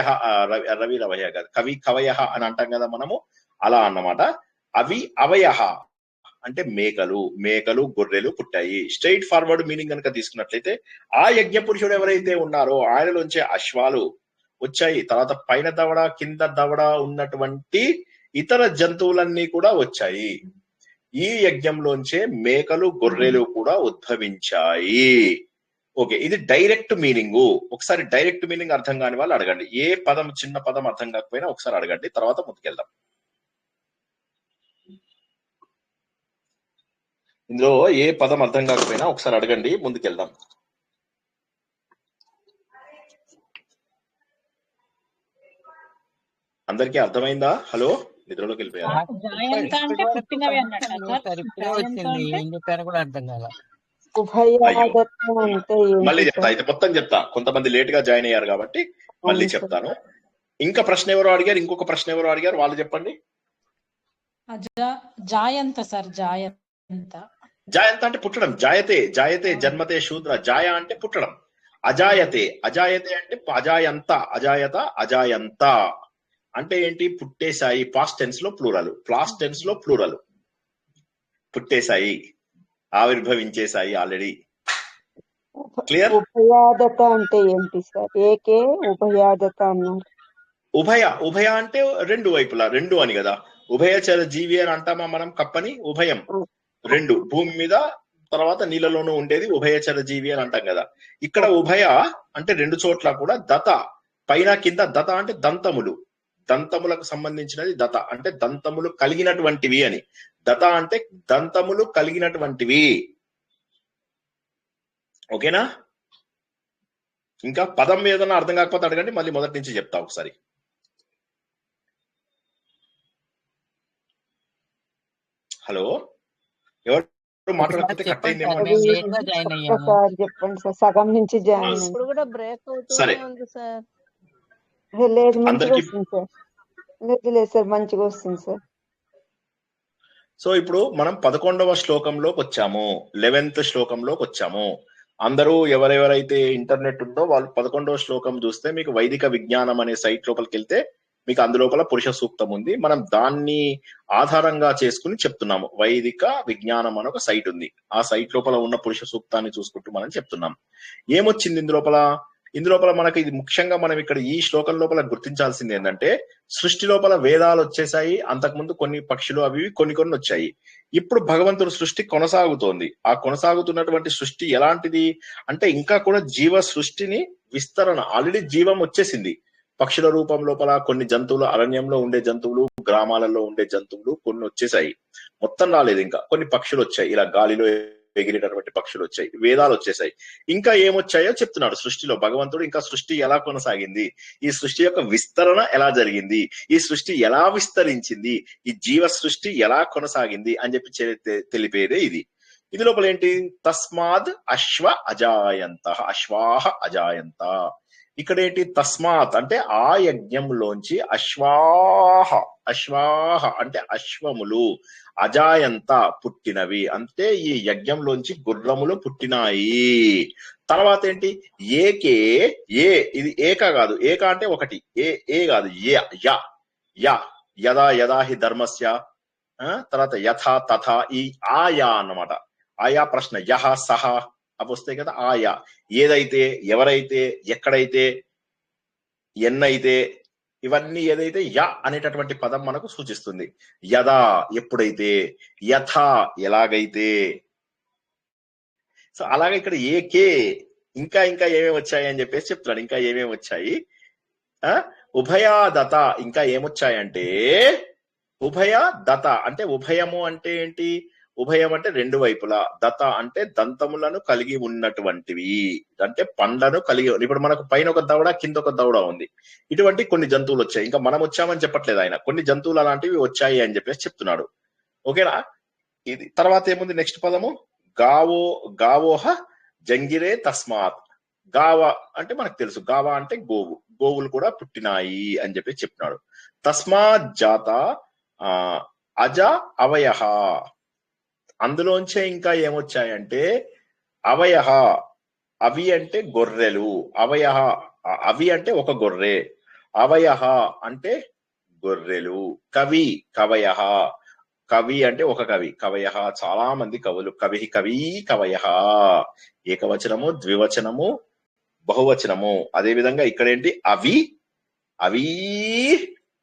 కాదు, కవి కవయహ అని అంటాం కదా మనము, అలా అన్నమాట. అవయహ అంటే మేకలు గొర్రెలు పుట్టాయి. స్ట్రైట్ ఫార్వర్డ్ మీనింగ్ కనుక తీసుకున్నట్లయితే ఆ యజ్ఞ పురుషుడు ఎవరైతే ఉన్నారో ఆయనలోంచే అశ్వాలు వచ్చాయి. తర్వాత పైన దవడ కింద దవడ ఉన్నటువంటి ఇతర జంతువులన్నీ కూడా వచ్చాయి. ఈ యజ్ఞంలోంచే మేకలు గొర్రెలు కూడా ఉద్భవించాయి. ఓకే, ఇది డైరెక్ట్ మీనింగ్. ఒకసారి డైరెక్ట్ మీనింగ్ అర్థం కాని వాళ్ళు అడగండి. ఏ పదం చిన్న పదం అర్థం కాకపోయినా ఒకసారి అడగండి, తర్వాత ముందుకెళ్దాం. ఇందులో ఏ పదం అర్థం కాకపోయినా ఒకసారి అడగండి, ముందుకెళ్దాం. అందరికీ అర్థమైందా? హలో, నిద్రలోకి వెళ్ళిపోయారా? జాయంత అంటే పుట్టినవి అన్నట్టు ఏం చెప్పారో కూడా అర్థం కాల. మళ్ళీ చెప్తా, అయితే మొత్తం చెప్తా. కొంతమంది లేట్ గా జాయిన్ అయ్యారు కాబట్టి మళ్ళీ చెప్తాను. ఇంకా ప్రశ్న ఎవరో అడిగారు, ఇంకొక ప్రశ్న ఎవరో అడిగారు, వాళ్ళు చెప్పండి. జాయంత సార్, జాయంత అంటే పుట్టడం. జాయతే జన్మతే శూద్ర. జాయ అంటే పుట్టడం. అజాయతే అంటే అజాయంత అంటే ఏంటి? పుట్టేశాయి. పాస్ట్ టెన్స్ లో ప్లూరల్. పుట్టేశాయి, ఆవిర్భవించేశాయి ఆల్రెడీ. క్లియర్? ఉభయాదత అంటే ఏంటి సార్? ఏకే ఉభయాదత అన్నారు. ఉభయ అంటే రెండు వైపులా, రెండు అని కదా. ఉభయచర జీవి అని అంటామా మనం కప్పని? ఉభయం రెండు, భూమి మీద తర్వాత నీళ్ళలోనూ ఉండేది ఉభయచర జీవి అని అంటాం కదా. ఇక్కడ ఉభయ అంటే రెండు చోట్ల కూడా దత, పైన కింద. దత అంటే దంతములు, దంతములకు సంబంధించినది దత అంటే దంతములు కలిగినటువంటివి అని. దత అంటే దంతములు కలిగినటువంటివి. ఓకేనా? ఇంకా పదం ఏదైనా అర్థం కాకపోతే అడగండి, మళ్ళీ మొదటి నుంచి చెప్తా ఒకసారి. హలో, ఎవరు మాట్లాడుతుంటే కట్ అయిందేమో. జాయిన్ అయ్యాము. సార్ చెప్పండి సార్, సగం నుంచి జాయిన్ అయ్యాను. ఇప్పుడు కూడా బ్రేక్ సరే. అవుతూనే ఉంది సార్. లేదు మంచిగా అందరికీ వస్తుంది సార్. లేదు సార్ మంచిగా వస్తుంది సార్. సో ఇప్పుడు మనం 11వ శ్లోకంలోకి వచ్చాము, 11th శ్లోకంలోకి వచ్చాము. అందరూ ఎవరెవరైతే ఇంటర్నెట్ ఉందో వాళ్ళు 11వ శ్లోకం చూస్తే మీకు వైదిక విజ్ఞానం అనే సైట్ లోపలికి వెళ్తే మీకు అందులోపల పురుష సూక్తం ఉంది. మనం దాన్ని ఆధారంగా చేసుకుని చెప్తున్నాము. వైదిక విజ్ఞానం అని ఒక సైట్ ఉంది, ఆ సైట్ లోపల ఉన్న పురుష సూక్తాన్ని చూసుకుంటూ మనం చెప్తున్నాం. ఏమొచ్చింది ఇందులోపల మనకి ఇది ముఖ్యంగా మనం ఇక్కడ ఈ శ్లోకం లోపల గుర్తించాల్సింది ఏంటంటే, సృష్టి లోపల వేదాలు వచ్చేసాయి. అంతకుముందు కొన్ని పక్షులు అవి కొన్ని వచ్చాయి. ఇప్పుడు భగవంతుడు సృష్టి కొనసాగుతోంది. ఆ కొనసాగుతున్నటువంటి సృష్టి ఎలాంటిది అంటే, ఇంకా కూడా జీవ సృష్టిని విస్తరణ, ఆల్రెడీ జీవం వచ్చేసింది. పక్షుల రూపం లోపల కొన్ని జంతువులు, అరణ్యంలో ఉండే జంతువులు, గ్రామాలలో ఉండే జంతువులు కొన్ని వచ్చేసాయి. మొత్తం రాలేదు, ఇంకా కొన్ని పక్షులు వచ్చాయి, ఇలా గాలిలో ఎగిరేటటువంటి పక్షులు వచ్చాయి. వేదాలు వచ్చేసాయి. ఇంకా ఏమొచ్చాయో చెప్తున్నాడు సృష్టిలో భగవంతుడు. ఇంకా సృష్టి ఎలా కొనసాగింది, ఈ సృష్టి యొక్క విస్తరణ ఎలా జరిగింది, ఈ సృష్టి ఎలా విస్తరించింది, ఈ జీవ సృష్టి ఎలా కొనసాగింది అని చెప్పి తెలిపేదే ఇది. ఇది లోపల ఏంటి? తస్మాద్ అశ్వ అజాయంత, అశ్వాహ అజాయంత. ఇక్కడ ఏంటి? తస్మాత్ అంటే ఆ యజ్ఞంలోంచి అశ్వాహ, అశ్వాహ అంటే అశ్వములు, అజాయంత పుట్టినవి, అంటే ఈ యజ్ఞంలోంచి గుర్రములు పుట్టినాయి. తర్వాత ఏంటి? ఏకే, ఇది ఏక కాదు, ఏక అంటే ఒకటి, ఏ కాదు, యదా యదా హి ధర్మస్య, తర్వాత యథా తథా, ఈ ఆయా అన్నమాట. ఆయా ప్రశ్న, యహ సహ అవి వస్తాయి కదా. ఆయా, ఏదైతే, ఎవరైతే, ఎక్కడైతే, ఎన్నైతే, ఇవన్నీ ఏదైతే యా అనేటటువంటి పదం మనకు సూచిస్తుంది. యదా ఎప్పుడైతే, యథ ఎలాగైతే. సో అలాగే ఇక్కడ ఏకే ఇంకా ఏమేమి వచ్చాయి అని చెప్పేసి చెప్తున్నాడు. ఇంకా ఏమేమి వచ్చాయి? ఉభయాదత, ఇంకా ఏమొచ్చాయంటే ఉభయ దత అంటే, ఉభయము అంటే ఏంటి? ఉభయం అంటే రెండు వైపులా, దత అంటే దంతములను కలిగి ఉన్నటువంటివి, అంటే పండ్లను కలిగి. ఇప్పుడు మనకు పైన ఒక దవడ, కింద ఒక దవడ ఉంది. ఇటువంటి కొన్ని జంతువులు వచ్చాయి. ఇంకా మనం వచ్చామని చెప్పట్లేదు ఆయన, కొన్ని జంతువులు అలాంటివి వచ్చాయి అని చెప్పేసి చెప్తున్నాడు. ఓకేనా? ఇది తర్వాత ఏముంది? నెక్స్ట్ పదము గావోహ జంగిరే తస్మాత్. గావ అంటే మనకు తెలుసు, గావ అంటే గోవు, గోవులు కూడా పుట్టినాయి అని చెప్పి చెప్తున్నాడు. తస్మాత్ జాత అజ అవయహ, అందులోంచే ఇంకా ఏమొచ్చాయంటే అవయహ, అవి అంటే గొర్రెలు, అవయహ అవి అంటే ఒక గొర్రె, అవయహ అంటే గొర్రెలు. కవి, కవయహ, కవి అంటే ఒక కవి, కవయహ చాలా మంది కవులు. కవి కవయహ, ఏకవచనము, ద్వివచనము, బహువచనము. అదే విధంగా ఇక్కడ ఏంటి? అవి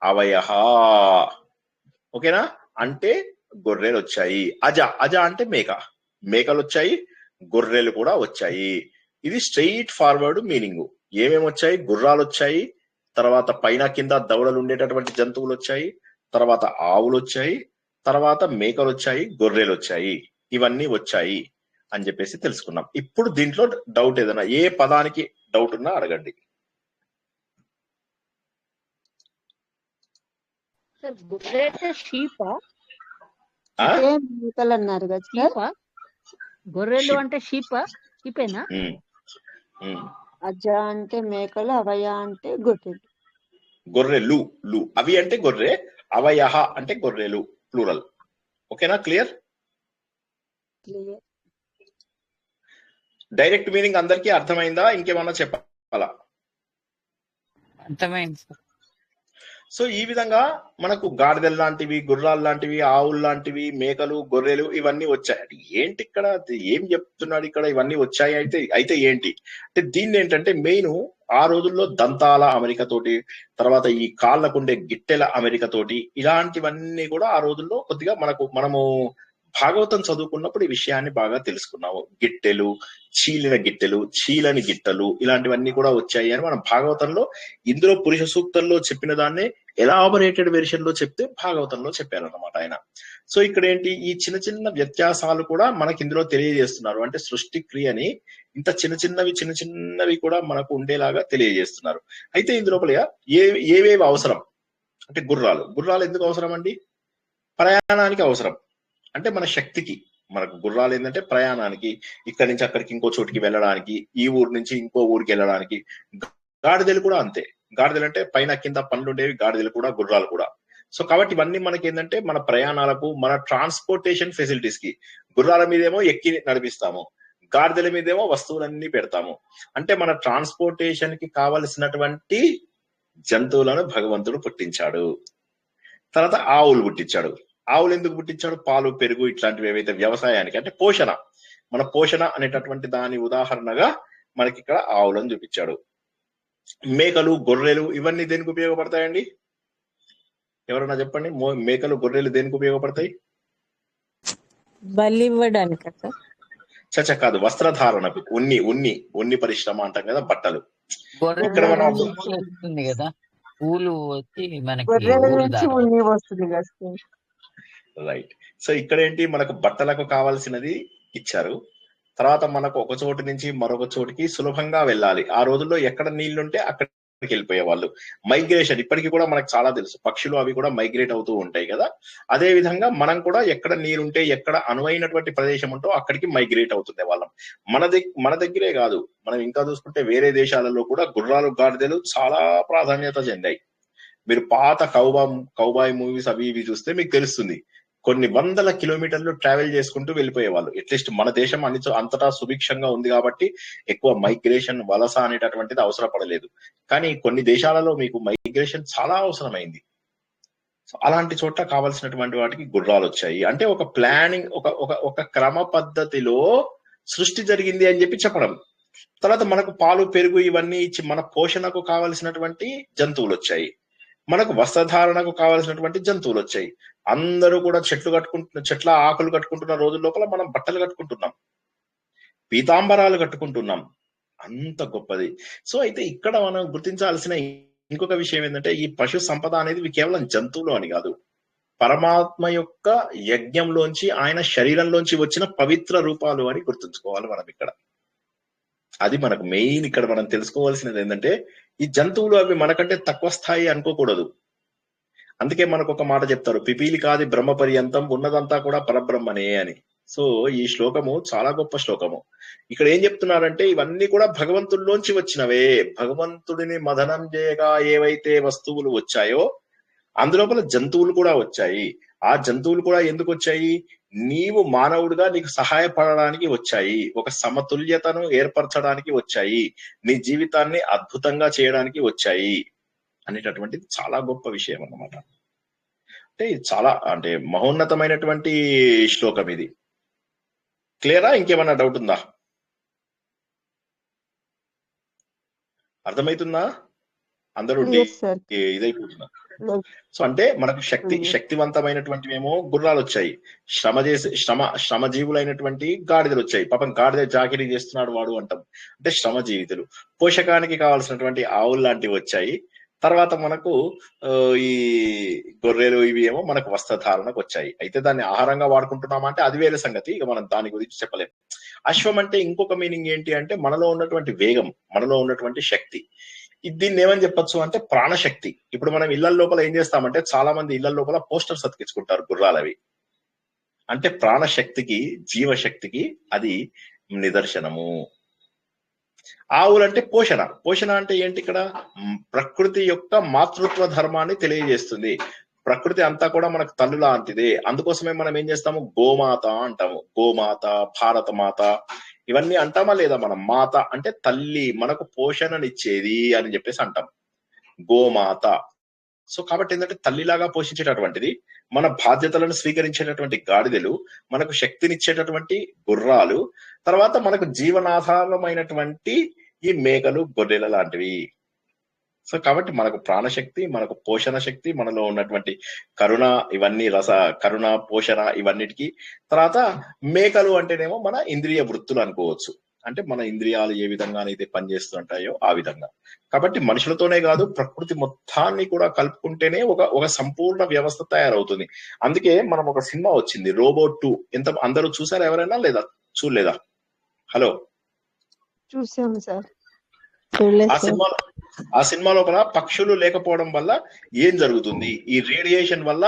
అవయహ. ఓకేనా? అంటే గొర్రెలు వచ్చాయి. అజ అంటే మేకలు వచ్చాయి, గొర్రెలు కూడా వచ్చాయి. ఇది స్ట్రెయిట్ ఫార్వర్డ్ మీనింగ్. ఏమేమి వచ్చాయి? గుర్రాలు వచ్చాయి, తర్వాత పైన కింద దవడలు ఉండేటటువంటి జంతువులు వచ్చాయి, తర్వాత ఆవులు వచ్చాయి, తర్వాత మేకలు వచ్చాయి, గొర్రెలు వచ్చాయి. ఇవన్నీ వచ్చాయి అని చెప్పేసి తెలుసుకున్నాం. ఇప్పుడు దీంట్లో డౌట్ ఏదైనా, ఏ పదానికి డౌట్ ఉన్నా అడగండి. మేకలు అన్నారు కదా సార్. గొర్రెలు అంటే షీపేనా? అజ అంటే మేకలు, అవయ అంటే గొర్రెలు. అవి అంటే గొర్రె, అవయహ అంటే గొర్రెలు, ప్లూరల్. ఓకేనా? క్లియర్? డైరెక్ట్ మీనింగ్ అందరికీ అర్థమైందా? ఇంకేమన్నా చెప్పాలా? అర్థమైంది సార్. సో ఈ విధంగా మనకు గాడిదలు లాంటివి, గుర్రాలు లాంటివి, ఆవులు లాంటివి, మేకలు, గొర్రెలు ఇవన్నీ వచ్చాయి. అంటే ఏంటి ఇక్కడ ఏం చెప్తున్నాడు ఇక్కడ? ఇవన్నీ వచ్చాయి అయితే ఏంటి అంటే దీన్ని ఏంటంటే మెయిన్ ఆ రోజుల్లో దంతాల అమెరికా తోటి, తర్వాత ఈ కాళ్ళకుండే గిట్టెల అమెరికా తోటి, ఇలాంటివన్నీ కూడా ఆ రోజుల్లో కొద్దిగా మనము భాగవతం చదువుకున్నప్పుడు ఈ విషయాన్ని బాగా తెలుసుకున్నాము. గిట్టెలు, చీలిన గిట్టెలు, చీలని గిట్టెలు, ఇలాంటివన్నీ కూడా వచ్చాయి అని మనం భాగవతంలో, ఇందులో పురుష సూక్తంలో చెప్పిన దాన్నే ఎలాబొరేటెడ్ వెర్షన్ లో చెప్తే భాగవతంలో చెప్పారన్నమాట ఆయన. సో ఇక్కడ ఏంటి, ఈ చిన్న చిన్న వ్యత్యాసాలు కూడా మనకి ఇందులో తెలియజేస్తున్నారు. అంటే సృష్టి క్రియని ఇంత చిన్న చిన్నవి కూడా మనకు ఉండేలాగా తెలియజేస్తున్నారు. అయితే ఇందులోపల ఏవేవి అవసరం అంటే గుర్రాలు ఎందుకు అవసరం అండి? ప్రయాణానికి అవసరం. అంటే మన శక్తికి, మనకు గుర్రాలు ఏంటంటే ప్రయాణానికి, ఇక్కడి నుంచి అక్కడికి ఇంకో చోటికి వెళ్ళడానికి, ఈ ఊరు నుంచి ఇంకో ఊరికి వెళ్ళడానికి. గాడిదలు కూడా అంతే. గాడిదలు అంటే పైన కింద పనులు ఉండేవి, గాడిదలు కూడా, గుర్రాలు కూడా. సో కాబట్టి ఇవన్నీ మనకి ఏంటంటే మన ప్రయాణాలకు, మన ట్రాన్స్పోర్టేషన్ ఫెసిలిటీస్ కి. గుర్రాల మీదేమో ఎక్కి నడిపిస్తాము, గాడిదల మీదేమో వస్తువులన్నీ పెడతాము. అంటే మన ట్రాన్స్పోర్టేషన్ కి కావలసినటువంటి జంతువులను భగవంతుడు పుట్టించాడు. తర్వాత ఆవులు పుట్టించాడు. ఆవులు ఎందుకు పుట్టించాడు? పాలు, పెరుగు ఇట్లాంటివి ఏవైతే వ్యవసాయానికి అంటే పోషణ, మన పోషణ అనేటటువంటి దాని ఉదాహరణగా మనకి ఇక్కడ ఆవులను చూపించాడు. మేకలు, గొర్రెలు ఇవన్నీ దేనికి ఉపయోగపడతాయండి? ఎవరన్నా చెప్పండి. మేకలు, గొర్రెలు దేనికి ఉపయోగపడతాయి? బలి ఇవ్వడానికి చచ్చ కాదు, వస్త్రధారణకు. ఉన్ని పరిశ్రమ అంటాం కదా, బట్టలు. గొర్రెల ఇక్కడ మనం నుంచి వస్తుంది కదా, ఊలు వచ్చి మనకి గొర్రెల ఊలు నుంచి దారం. ఉన్ని వస్తుంది కదా. రైట్. సో ఇక్కడ ఏంటి, మనకు బట్టలకు కావాల్సినది ఇచ్చారు. తర్వాత మనకు ఒక చోటు నుంచి మరొక చోటికి సులభంగా వెళ్ళాలి. ఆ రోజుల్లో ఎక్కడ నీళ్లుంటే అక్కడికి వెళ్ళిపోయే వాళ్ళు. మైగ్రేషన్ ఇప్పటికీ కూడా మనకు చాలా తెలుసు. పక్షులు అవి కూడా మైగ్రేట్ అవుతూ ఉంటాయి కదా. అదే విధంగా మనం కూడా ఎక్కడ నీరుంటే, ఎక్కడ అనువైనటువంటి ప్రదేశం ఉంటో అక్కడికి మైగ్రేట్ అవుతుండే వాళ్ళం. మన దగ్గరే కాదు, మనం ఇంకా చూసుకుంటే వేరే దేశాలలో కూడా గుర్రాలు, గాడిదలు చాలా ప్రాధాన్యత చెందాయి. మీరు పాత కౌబాయ్ మూవీస్ అవి ఇవి చూస్తే మీకు తెలుస్తుంది. కొన్ని వందల కిలోమీటర్లు ట్రావెల్ చేసుకుంటూ వెళ్ళిపోయేవాళ్ళు. అట్లీస్ట్ మన దేశం అంతటా సుభిక్షంగా ఉంది కాబట్టి ఎక్కువ మైగ్రేషన్, వలస అనేటటువంటిది అవసరపడలేదు. కానీ కొన్ని దేశాలలో మీకు మైగ్రేషన్ చాలా అవసరమైంది. అలాంటి చోట్ల కావాల్సినటువంటి వాటికి గుర్రాలు వచ్చాయి. అంటే ఒక ప్లానింగ్, ఒక క్రమ పద్ధతిలో సృష్టి జరిగింది అని చెప్పడం. తర్వాత మనకు పాలు, పెరుగు ఇవన్నీ ఇచ్చి మన పోషణకు కావలసినటువంటి జంతువులు వచ్చాయి. మనకు వస్త్రధారణకు కావాల్సినటువంటి జంతువులు వచ్చాయి. అందరూ కూడా చెట్ల ఆకులు కట్టుకుంటున్న రోజుల లోపల మనం బట్టలు కట్టుకుంటున్నాం, పీతాంబరాలు కట్టుకుంటున్నాం. అంత గొప్పది. సో అయితే ఇక్కడ మనం గుర్తించాల్సిన ఇంకొక విషయం ఏంటంటే, ఈ పశు సంపద అనేది కేవలం జంతువులు అని కాదు, పరమాత్మ యొక్క యజ్ఞంలోంచి, ఆయన శరీరంలోంచి వచ్చిన పవిత్ర రూపాలు అని గుర్తుంచుకోవాలి మనం ఇక్కడ. అది మనకు మెయిన్ ఇక్కడ మనం తెలుసుకోవాల్సినది ఏంటంటే, ఈ జంతువులు అవి మనకంటే తక్కువ స్థాయి అనుకోకూడదు. అందుకే మనకు ఒక మాట చెప్తారు, పిపీలి కాది బ్రహ్మ పర్యంతం, ఉన్నదంతా కూడా పరబ్రహ్మనే అని. సో ఈ శ్లోకము చాలా గొప్ప శ్లోకము. ఇక్కడ ఏం చెప్తున్నారంటే, ఇవన్నీ కూడా భగవంతుల్లోంచి వచ్చినవే. భగవంతుడిని మదనం చేయగా ఏవైతే వస్తువులు వచ్చాయో అందులోపల జంతువులు కూడా వచ్చాయి. ఆ జంతువులు కూడా ఎందుకు వచ్చాయి? నీవు మానవుడిగా నీకు సహాయపడడానికి వచ్చాయి, ఒక సమతుల్యతను ఏర్పరచడానికి వచ్చాయి, నీ జీవితాన్ని అద్భుతంగా చేయడానికి వచ్చాయి అనేటటువంటిది చాలా గొప్ప విషయం అన్నమాట. అంటే చాలా మహోన్నతమైనటువంటి శ్లోకం ఇది. క్లియరా? ఇంకేమన్నా డౌట్ ఉందా? అర్థమవుతుందా? అందరూ ఇదైపోతున్నారు. సో అంటే మనకు శక్తివంతమైనటువంటి ఏమో గుర్రాలు వచ్చాయి, శ్రమ జీవులైనటువంటి గాడిదలు వచ్చాయి. పాపం గాడిద జాకిరీ చేస్తున్నాడు వాడు అంటాం, అంటే శ్రమ జీవితులు. పోషకానికి కావాల్సినటువంటి ఆవులు లాంటివి వచ్చాయి. తర్వాత మనకు ఈ గొర్రెలు ఇవి ఏమో మనకు వస్త్రధారణకు వచ్చాయి. అయితే దాన్ని ఆహారంగా వాడుకుంటున్నామా అంటే అది వేరే సంగతి, ఇక మనం దాని గురించి చెప్పలేం. అశ్వం అంటే ఇంకొక మీనింగ్ ఏంటి అంటే, మనలో ఉన్నటువంటి వేగం, మనలో ఉన్నటువంటి శక్తి. దీన్ని ఏమని చెప్పొచ్చు అంటే ప్రాణశక్తి. ఇప్పుడు మనం ఇళ్ల లోపల ఏం చేస్తామంటే, చాలా మంది ఇళ్ల లోపల పోస్టర్స్ అతికించుకుంటారు గుర్రాలవి. అంటే ప్రాణశక్తికి, జీవశక్తికి అది నిదర్శనము. ఆవులంటే పోషణ అంటే ఏంటి? ఇక్కడ ప్రకృతి యొక్క మాతృత్వ ధర్మాన్ని తెలియజేస్తుంది. ప్రకృతి అంతా కూడా మనకు తల్లు లాంటిదే. అందుకోసమే మనం ఏం చేస్తాము, గోమాత అంటాము. గోమాత, భారత మాత ఇవన్నీ అంటామా లేదా? మనం మాత అంటే తల్లి, మనకు పోషణనిచ్చేది అని చెప్పేసి అంటాం. గోమాత సో కాబట్టి ఏంటంటే తల్లిలాగా పోషించేటటువంటిది, మన బాధ్యతలను స్వీకరించేటటువంటి గాడిదలు, మనకు శక్తినిచ్చేటటువంటి గుర్రాలు, తర్వాత మనకు జీవనాధారమైనటువంటి ఈ మేకలు, గొర్రెల లాంటివి. సో కాబట్టి మనకు ప్రాణశక్తి, మనకు పోషణ శక్తి, మనలో ఉన్నటువంటి కరుణ, ఇవన్నీ కరుణ, పోషణ ఇవన్నిటికీ. తర్వాత మేకలు అంటేనేమో మన ఇంద్రియ వృత్తులు అనుకోవచ్చు. అంటే మన ఇంద్రియాలు ఏ విధంగానైతే పనిచేస్తుంటాయో ఆ విధంగా. కాబట్టి మనుషులతోనే కాదు, ప్రకృతి మొత్తాన్ని కూడా కలుపుకుంటేనే ఒక సంపూర్ణ వ్యవస్థ తయారవుతుంది. అందుకే మనం ఒక సినిమా వచ్చింది రోబోట్ 2. అందరూ చూసారా ఎవరైనా, లేదా చూడలేదా? హలో, చూసాము సార్. ఆ సినిమా లోపల పక్షులు లేకపోవడం వల్ల ఏం జరుగుతుంది, ఈ రేడియేషన్ వల్ల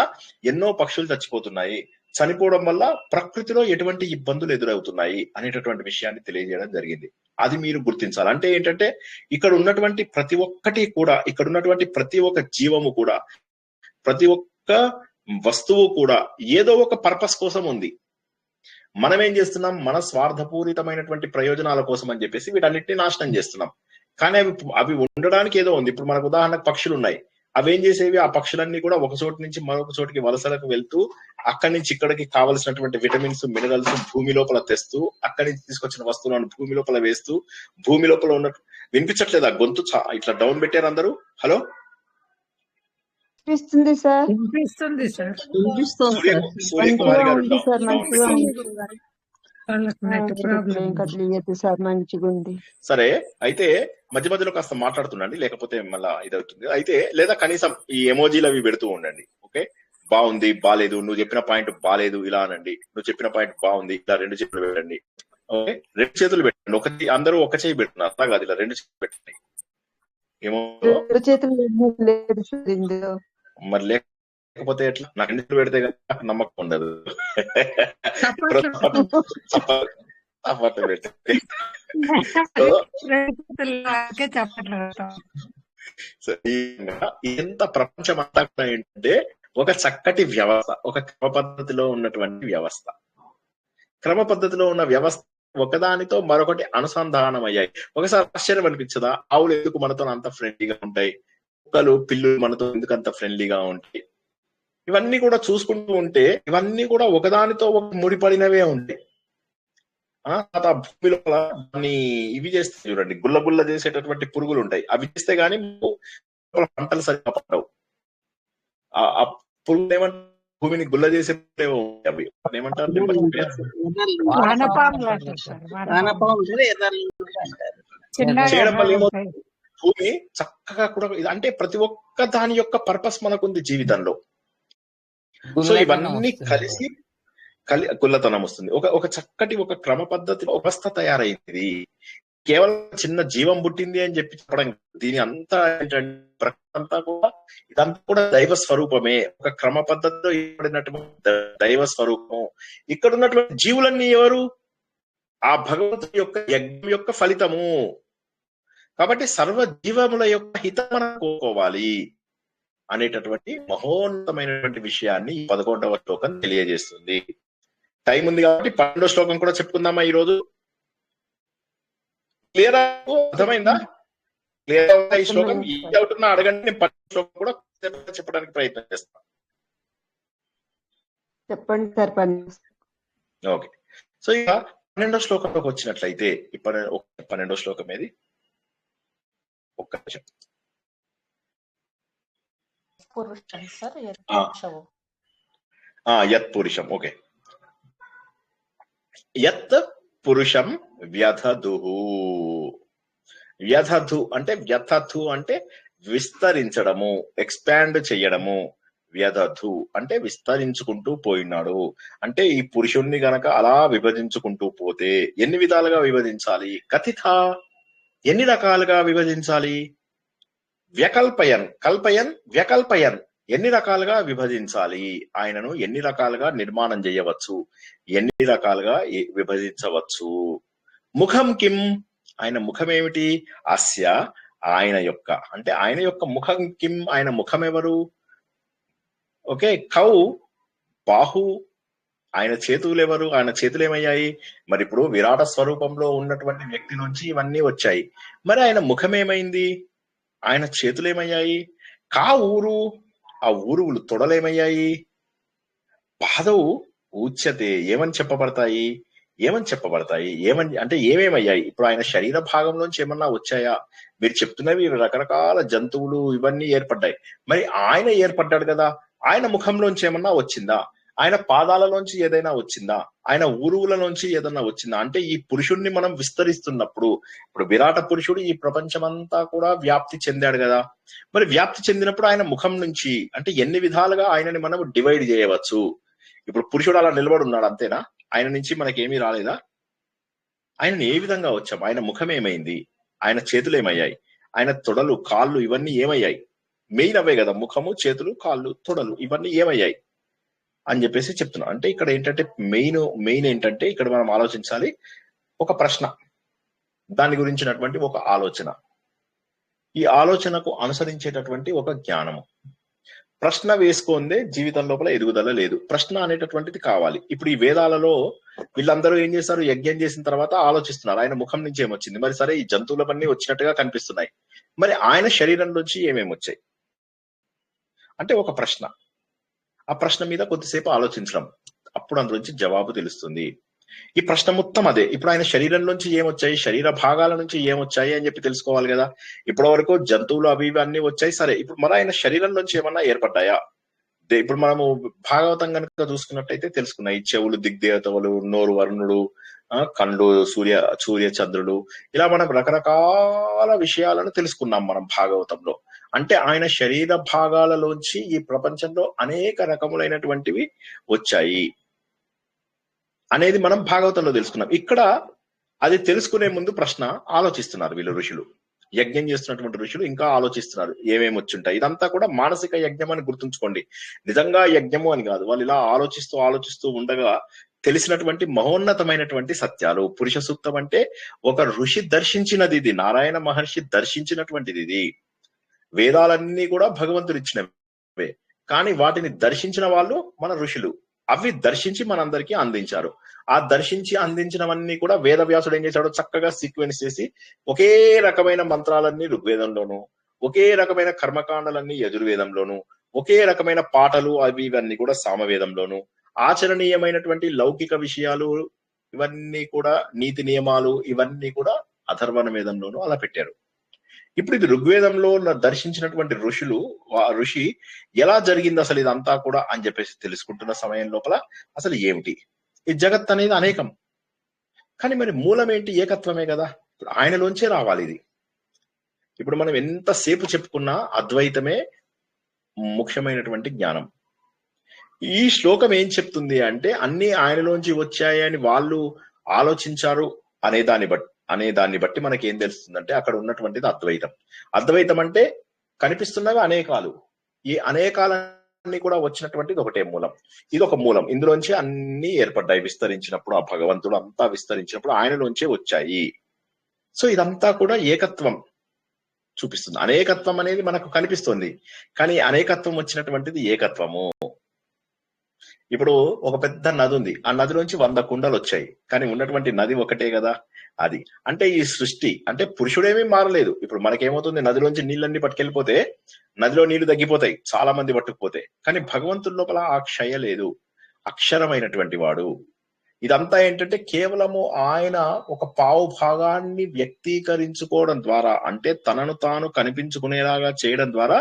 ఎన్నో పక్షులు చచ్చిపోతున్నాయి, చనిపోవడం వల్ల ప్రకృతిలో ఎటువంటి ఇబ్బందులు ఎదురవుతున్నాయి అనేటటువంటి విషయాన్ని తెలియజేయడం జరిగింది. అది మీరు గుర్తించాలి. అంటే ఏంటంటే ఇక్కడ ఉన్నటువంటి ప్రతి ఒక్కటి కూడా, ఇక్కడ ఉన్నటువంటి ప్రతి ఒక్క జీవము కూడా, ప్రతి ఒక్క వస్తువు కూడా ఏదో ఒక పర్పస్ కోసం ఉంది. మనం ఏం చేస్తున్నాం, మన స్వార్థపూరితమైనటువంటి ప్రయోజనాల కోసం అని చెప్పేసి వీటన్నిటిని నాశనం చేస్తున్నాం. కానీ అవి ఉండడానికి ఏదో ఉంది. ఇప్పుడు మనకు ఉదాహరణకు పక్షులు ఉన్నాయి. అవి ఏం చేసేవి, ఆ పక్షులన్నీ కూడా ఒక చోటు నుంచి మరొక చోటికి వలసలకు వెళ్తూ అక్కడి నుంచి ఇక్కడికి కావలసినటువంటి విటమిన్స్, మినరల్స్ భూమి లోపల తెస్తూ, అక్కడి నుంచి తీసుకొచ్చిన వస్తువులను భూమి లోపల వేస్తూ, భూమి లోపల ఉన్నట్టు. వినిపించట్లేదా గొంతు? ఇట్లా డౌన్ పెట్టారు అందరూ. హలో, వినిపిస్తుంది సార్. వినిపిస్తుంది సార్. సూర్యకుమారి గారు ఉంది సార్, మంచిగా ఉంది సార్, మంచిగా ఉంది. సరే, అయితే మధ్య మధ్యలో కాస్త మాట్లాడుతుండండి, లేకపోతే మళ్ళా ఇదవుతుంది. అయితే లేదా కనీసం ఈ ఎమోజీలు అవి పెడుతూ ఉండండి. ఓకే, బాగుంది, బాలేదు, నువ్వు చెప్పిన పాయింట్ బాలేదు ఇలా అనండి, నువ్వు చెప్పిన పాయింట్ బాగుంది ఇలా 2 చేతులు పెట్టండి. ఓకే, 2 చేతులు పెట్టండి. అందరూ ఒక చేయి పెడుతున్నారు, అట్లా కాదు, ఇలా 2 చేతులు పెట్టండి. ఏమో 2 చేతులు లేదు సార్ ఇందులో. మరి లేకపోతే ఎట్లా? నాకు 2 చేతులు పెడితే నాకు నమ్మకం ఉండదు. ఎంత ప్రపంచం అంతా ఏంటంటే ఒక చక్కటి వ్యవస్థ, ఒక క్రమ పద్ధతిలో ఉన్నటువంటి వ్యవస్థ. క్రమ పద్ధతిలో ఉన్న వ్యవస్థ ఒకదానితో మరొకటి అనుసంధానం అయ్యాయి. ఒకసారి ఆశ్చర్యం అనిపించదా, ఆవులు ఎందుకు మనతో అంత ఫ్రెండ్లీగా ఉంటాయి, కుక్కలు, పిల్లులు మనతో ఎందుకు అంత ఫ్రెండ్లీగా ఉంటాయి? ఇవన్నీ కూడా చూసుకుంటూ ఉంటే ఇవన్నీ కూడా ఒకదానితో ఒక ముడిపడినవే ఉంటాయి. భూమి లోపల దాన్ని ఇవి చేస్తే చూడండి, గుల్ల చేసేటటువంటి పురుగులు ఉంటాయి. అవి చేస్తే గానీ పంటలు సరిగ్గా పండవు. ఆ పురుగులు ఏమంటారు, భూమిని గుల్ల చేసే అవి ఏమంటారు, చేయడం వల్ల ఏమవుతుంది, భూమి చక్కగా కూడా. అంటే ప్రతి ఒక్క దాని యొక్క పర్పస్ మనకుంది జీవితంలో. సో ఇవన్నీ కలిసి గుల్లతనం వస్తుంది. ఒక చక్కటి ఒక క్రమ పద్ధతిలో వ్యవస్థ తయారైంది. కేవలం చిన్న జీవం పుట్టింది అని చెప్పడం, దీని అంతా ఏంటంటే ప్రకృతి అంతా కూడా, ఇదంతా కూడా దైవ స్వరూపమే. ఒక క్రమ పద్ధతిలో ఏర్పడినటువంటి దైవ స్వరూపం. ఇక్కడ ఉన్నటువంటి జీవులన్నీ ఎవరు? ఆ భగవంతుని యొక్క యజ్ఞం యొక్క ఫలితము. కాబట్టి సర్వ జీవముల యొక్క హితం మనం కోరుకోవాలి అనేటటువంటి మహోన్నతమైనటువంటి విషయాన్ని 11వ శ్లోకం తెలియజేస్తుంది. టైం ఉంది కాబట్టి 12వ శ్లోకం కూడా చెప్పుకుందామా ఈరోజు? క్లియర్ అర్థమైందా? క్లియర్ అవుతా ఈ శ్లోకం? ఈ డౌట్ ఉన్నా అడగండి, నేను 12వ శ్లోకం కూడా చెప్పడానికి ప్రయత్నం చేస్తాను. చెప్పండి సార్. ఓకే, సో ఇక 12వ శ్లోకంలోకి వచ్చినట్లయితే, ఇప్పుడు 12వ శ్లోకం ఏది? ఒక్క నిమిషం. యత్ పురుషం. ఓకే, యత్ పురుషం వ్యధదుః. వ్యధదు అంటే, వ్యథథు అంటే విస్తరించడము, ఎక్స్పాండ్ చేయడము. వ్యధదు అంటే విస్తరించుకుంటూ పోయినాడు. అంటే ఈ పురుషుణ్ణి గనక అలా విభజించుకుంటూ పోతే ఎన్ని విధాలుగా విభజించాలి? కథిత, ఎన్ని రకాలుగా విభజించాలి? వ్యకల్పయన్, కల్పయన్, వ్యకల్పయన్, ఎన్ని రకాలుగా విభజించాలి? ఆయనను ఎన్ని రకాలుగా నిర్మాణం చేయవచ్చు, ఎన్ని రకాలుగా విభజించవచ్చు? ముఖం కిం, ఆయన ముఖం ఏమిటి? అస్య, ఆయన యొక్క, అంటే ఆయన యొక్క ముఖం కిం, ఆయన ముఖం ఎవరు? ఓకే, కౌ, బాహు, ఆయన చేతులు ఎవరు? ఆయన చేతులు ఏమయ్యాయి? మరి ఇప్పుడు విరాట స్వరూపంలో ఉన్నటువంటి వ్యక్తి నుంచి ఇవన్నీ వచ్చాయి. మరి ఆయన ముఖం ఏమైంది? ఆయన చేతులు ఏమయ్యాయి? కా ఊరు, ఆ ఊరువులు తొడలేమయ్యాయి? పాదవు ఉచ్యతే ఏమని చెప్పబడతాయి? ఏమని అంటే ఏమేమయ్యాయి? ఇప్పుడు ఆయన శరీర భాగంలోంచి ఏమన్నా వచ్చాయా? మీరు చెప్తున్నవి రకరకాల జంతువులు ఇవన్నీ ఏర్పడ్డాయి. మరి ఆయన ఏర్పడ్డాడు కదా, ఆయన ముఖంలోంచి ఏమన్నా వచ్చిందా? ఆయన పాదాలలోంచి ఏదైనా వచ్చిందా? ఆయన ఊరువులలోంచి ఏదన్నా వచ్చిందా? అంటే ఈ పురుషుణ్ణి మనం విస్తరిస్తున్నప్పుడు, ఇప్పుడు విరాట పురుషుడు ఈ ప్రపంచమంతా కూడా వ్యాప్తి చెందాడు కదా, మరి వ్యాప్తి చెందినప్పుడు ఆయన ముఖం నుంచి అంటే ఎన్ని విధాలుగా ఆయనని మనం డివైడ్ చేయవచ్చు? ఇప్పుడు పురుషుడు అలా నిలబడి ఉన్నాడు అంతేనా? ఆయన నుంచి మనకేమీ రాలేదా? ఆయనని ఏ విధంగా వచ్చాం? ఆయన ముఖం ఏమైంది? ఆయన చేతులు ఏమయ్యాయి? ఆయన తొడలు, కాళ్ళు ఇవన్నీ ఏమయ్యాయి? మెయిన్ అవే కదా, ముఖము, చేతులు, కాళ్ళు, తొడలు ఇవన్నీ ఏమయ్యాయి అని చెప్పేసి చెప్తున్నా. అంటే ఇక్కడ ఏంటంటే మెయిన్ ఏంటంటే ఇక్కడ మనం ఆలోచించాలి ఒక ప్రశ్న, దాని గురించినటువంటి ఒక ఆలోచన, ఈ ఆలోచనకు అనుసరించేటటువంటి ఒక జ్ఞానము. ప్రశ్న వేసుకుందే జీవితం లోపల ఎదుగుదల లేదు. ప్రశ్న అనేటటువంటిది కావాలి. ఇప్పుడు ఈ వేదాలలో వీళ్ళందరూ ఏం చేశారు? యజ్ఞం చేసిన తర్వాత ఆలోచిస్తున్నారు ఆయన ముఖం నుంచి ఏమొచ్చింది. మరి సరే ఈ జంతువులవన్నీ వచ్చినట్టుగా కనిపిస్తున్నాయి, మరి ఆయన శరీరం నుంచి ఏమేమి వచ్చాయి అంటే ఒక ప్రశ్న. ఆ ప్రశ్న మీద కొద్దిసేపు ఆలోచించడం, అప్పుడు అందులోంచి జవాబు తెలుస్తుంది. ఈ ప్రశ్న మొత్తం అదే. ఇప్పుడు ఆయన శరీరం నుంచి ఏమొచ్చాయి, శరీర భాగాల నుంచి ఏమొచ్చాయి అని చెప్పి తెలుసుకోవాలి కదా. ఇప్పటి వరకు జంతువులు అవి ఇవి అన్ని వచ్చాయి, సరే. ఇప్పుడు మరి ఆయన శరీరం నుంచి ఏమన్నా ఏర్పడ్డాయా? ఇప్పుడు మనము భాగవతం కనుక చూసుకున్నట్టయితే తెలుసుకున్నాయి. చెవులు దిగ్దేవతలు, నోరు వరుణుడు, కళ్ళు సూర్య చంద్రుడు, ఇలా మనం రకరకాల విషయాలను తెలుసుకున్నాం మనం భాగవతంలో. అంటే ఆయన శరీర భాగాలలోంచి ఈ ప్రపంచంలో అనేక రకములైనటువంటివి వచ్చాయి అనేది మనం భాగవతంలో తెలుసుకున్నాం. ఇక్కడ అది తెలుసుకునే ముందు ప్రశ్న ఆలోచిస్తున్నారు వీళ్ళు ఋషులు, యజ్ఞం చేస్తున్నటువంటి ఋషులు ఇంకా ఆలోచిస్తున్నారు ఏమేమి వచ్చుంటాయి. ఇదంతా కూడా మానసిక యజ్ఞం అని గుర్తుంచుకోండి, నిజంగా యజ్ఞము అని కాదు. వాళ్ళు ఇలా ఆలోచిస్తూ ఉండగా తెలిసినటువంటి మహోన్నతమైనటువంటి సత్యాలు. పురుష సూక్తం అంటే ఒక ఋషి దర్శించినది, ఇది నారాయణ మహర్షి దర్శించినటువంటిది. ఇది వేదాలన్నీ కూడా భగవంతుడు ఇచ్చినవే, కానీ వాటిని దర్శించిన వాళ్ళు మన ఋషులు. అవి దర్శించి మనందరికీ అందించారు. ఆ దర్శించి అందించినవన్నీ కూడా వేదవ్యాసుడు ఏం చేశాడు? చక్కగా సీక్వెన్స్ చేసి ఒకే రకమైన మంత్రాలన్నీ ఋగ్వేదంలోను, ఒకే రకమైన కర్మకాండలన్నీ యజుర్వేదంలోను, ఒకే రకమైన పాటలు అవి ఇవన్నీ కూడా సామవేదంలోను, ఆచరణీయమైనటువంటి లౌకిక విషయాలు ఇవన్నీ కూడా నీతి నియమాలు ఇవన్నీ కూడా అథర్వణ వేదంలోను అలా పెట్టారు. ఇప్పుడు ఇది ఋగ్వేదంలో దర్శించినటువంటి ఋషి ఎలా జరిగింది అసలు ఇదంతా కూడా అని చెప్పేసి తెలుసుకుంటున్న సమయం లోపల అసలు ఏమిటి ఈ జగత్ అనేది అనేకం, కానీ మరి మూలం ఏంటి? ఏకత్వమే కదా. ఇప్పుడు ఆయనలోంచే రావాలి ఇది. ఇప్పుడు మనం ఎంతసేపు చెప్పుకున్నా అద్వైతమే ముఖ్యమైనటువంటి జ్ఞానం. ఈ శ్లోకం ఏం చెప్తుంది అంటే అన్ని ఆయనలోంచి వచ్చాయని వాళ్ళు ఆలోచించారు అనే దాన్ని బట్టి మనకి ఏం తెలుస్తుందంటే అక్కడ ఉన్నటువంటిది అద్వైతం. అద్వైతం అంటే కనిపిస్తున్నవి అనేకాలు, ఈ అనేకాలన్నీ కూడా వచ్చినటువంటిది ఒకటే మూలం. ఇది ఒక మూలం, ఇందులోంచి అన్ని ఏర్పడ్డాయి విస్తరించినప్పుడు. ఆ భగవంతుడు అంతా విస్తరించినప్పుడు ఆయనలోంచే వచ్చాయి. సో ఇదంతా కూడా ఏకత్వం చూపిస్తుంది. అనేకత్వం అనేది మనకు కనిపిస్తుంది, కానీ అనేకత్వం వచ్చినటువంటిది ఏకత్వము. ఇప్పుడు ఒక పెద్ద నది ఉంది, ఆ నదిలోంచి 100 కుండలు వచ్చాయి, కానీ ఉన్నటువంటి నది ఒకటే కదా. అది అంటే ఈ సృష్టి అంటే పురుషుడేమీ మారలేదు. ఇప్పుడు మనకేమవుతుంది, నదిలోంచి నీళ్ళన్ని పట్టుకెళ్ళిపోతే నదిలో నీళ్లు తగ్గిపోతాయి, చాలా మంది పట్టుకుపోతే, కానీ భగవంతుడి లోపల ఆ క్షయ లేదు, అక్షరమైనటువంటి వాడు. ఇదంతా ఏంటంటే కేవలము ఆయన ఒక పావు భాగాన్ని వ్యక్తీకరించుకోవడం ద్వారా, అంటే తనను తాను కనిపించుకునేలాగా చేయడం ద్వారా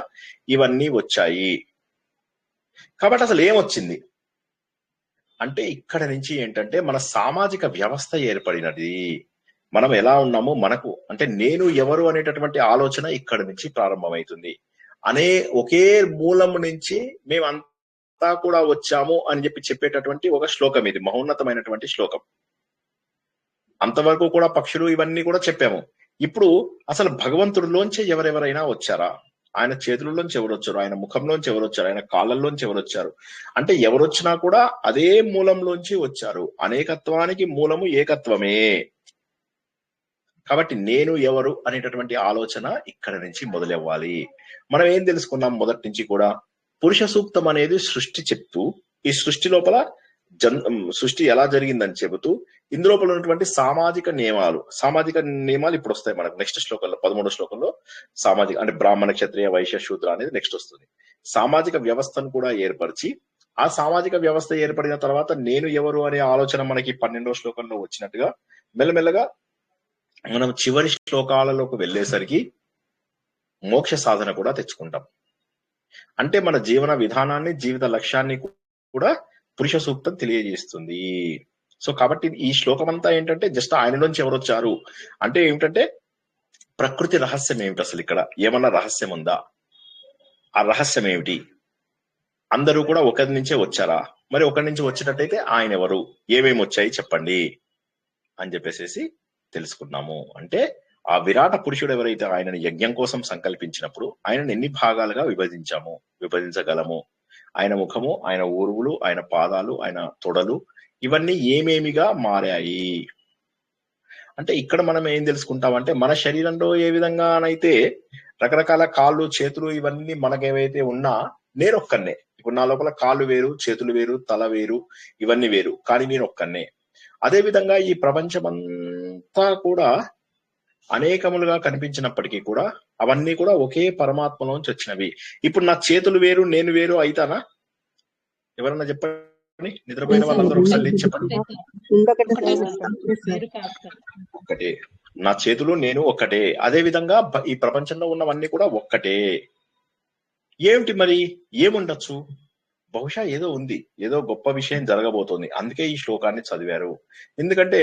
ఇవన్నీ వచ్చాయి. కాబట్టి అసలు ఏమొచ్చింది అంటే ఇక్కడ నుంచి ఏంటంటే మన సామాజిక వ్యవస్థ ఏర్పడినది. మనం ఎలా ఉన్నామో మనకు అంటే నేను ఎవరు అనేటటువంటి ఆలోచన ఇక్కడ నుంచి ప్రారంభమవుతుంది. ఒకే మూలం నుంచి మేమంతా కూడా వచ్చాము అని చెప్పేటటువంటి ఒక శ్లోకం ఇది, మహోన్నతమైనటువంటి శ్లోకం. అంతవరకు కూడా పక్షులు ఇవన్నీ కూడా చెప్పాము. ఇప్పుడు అసలు భగవంతుడిలోంచి ఎవరెవరైనా వచ్చారా? ఆయన చేతుల్లోంచి ఎవరు వచ్చారు, ఆయన ముఖంలోంచి ఎవరు వచ్చారు, ఆయన కాళ్ళల్లోంచి ఎవరు వచ్చారు అంటే ఎవరొచ్చినా కూడా అదే మూలంలోంచి వచ్చారు. అనేకత్వానికి మూలము ఏకత్వమే. కాబట్టి నేను ఎవరు అనేటటువంటి ఆలోచన ఇక్కడ నుంచి మొదలవ్వాలి. మనం ఏం తెలుసుకున్నాం మొదటి నుంచి కూడా? పురుష సూక్తం అనేది సృష్టి చెప్తూ, ఈ సృష్టి లోపల సృష్టి ఎలా జరిగిందని చెబుతూ, ఇందులోపల ఉన్నటువంటి సామాజిక నియమాలు ఇప్పుడు వస్తాయి మనకు నెక్స్ట్ శ్లోకంలో, 13వ శ్లోకంలో. సామాజిక అంటే బ్రాహ్మణ క్షత్రియ వైశ్య శూద్ర అనేది నెక్స్ట్ వస్తుంది. సామాజిక వ్యవస్థను కూడా ఏర్పరిచి, ఆ సామాజిక వ్యవస్థ ఏర్పడిన తర్వాత నేను ఎవరు అనే ఆలోచన మనకి 12వ శ్లోకంలో వచ్చినట్టుగా మెల్లమెల్లగా మనం చివరి శ్లోకాలలోకి వెళ్ళేసరికి మోక్ష సాధన కూడా తెచ్చుకుంటాం. అంటే మన జీవన విధానాన్ని, జీవిత లక్ష్యాన్ని కూడా పురుష సూక్తం తెలియజేస్తుంది. సో కాబట్టి ఈ శ్లోకం అంతా ఏంటంటే జస్ట్ ఆయన నుంచి ఎవరు వచ్చారు అంటే ఏమిటంటే ప్రకృతి రహస్యం ఏమిటి, అసలు ఇక్కడ ఏమన్నా రహస్యం ఉందా, ఆ రహస్యం ఏమిటి, అందరూ కూడా ఒకరి నుంచే వచ్చారా, మరి ఒకరి నుంచి వచ్చినట్టయితే ఆయన ఎవరు, ఏమేమి వచ్చాయి చెప్పండి అని చెప్పేసి తెలుసుకున్నాము. అంటే ఆ విరాట పురుషుడు ఎవరైతే ఆయనను యజ్ఞం కోసం సంకల్పించినప్పుడు ఆయనను ఎన్ని భాగాలుగా విభజించగలము, ఆయన ముఖము, ఆయన ఊరువులు, ఆయన పాదాలు, ఆయన తొడలు, ఇవన్నీ ఏమేమిగా మారాయి అంటే ఇక్కడ మనం ఏం తెలుసుకుంటామంటే మన శరీరంలో ఏ విధంగానైతే రకరకాల కాళ్ళు, చేతులు ఇవన్నీ మనకేవైతే ఉన్నా నేను ఒక్కనే. ఇప్పుడు నా లోపల కాళ్ళు వేరు, చేతులు వేరు, తల వేరు, ఇవన్నీ వేరు, కానీ నేను ఒక్కనే. అదే విధంగా ఈ ప్రపంచమంతా కూడా అనేకములుగా కనిపించినప్పటికీ కూడా అవన్నీ కూడా ఒకే పరమాత్మలోంచి వచ్చినవి. ఇప్పుడు నా చేతులు వేరు, నేను వేరు అయితానా? ఎవరన్నా చెప్పండి, నిద్రపోయిన వాళ్ళందరూ ఒకసారి లేచి చెప్పండి. ఒక్కటే, నా చేతులు నేను ఒక్కటే. అదే విధంగా ఈ ప్రపంచంలో ఉన్నవన్నీ కూడా ఒక్కటే. ఏమిటి మరి, ఏముండొచ్చు? బహుశా ఏదో ఉంది, ఏదో గొప్ప విషయం జరగబోతోంది, అందుకే ఈ శ్లోకాన్ని చదివారు. ఎందుకంటే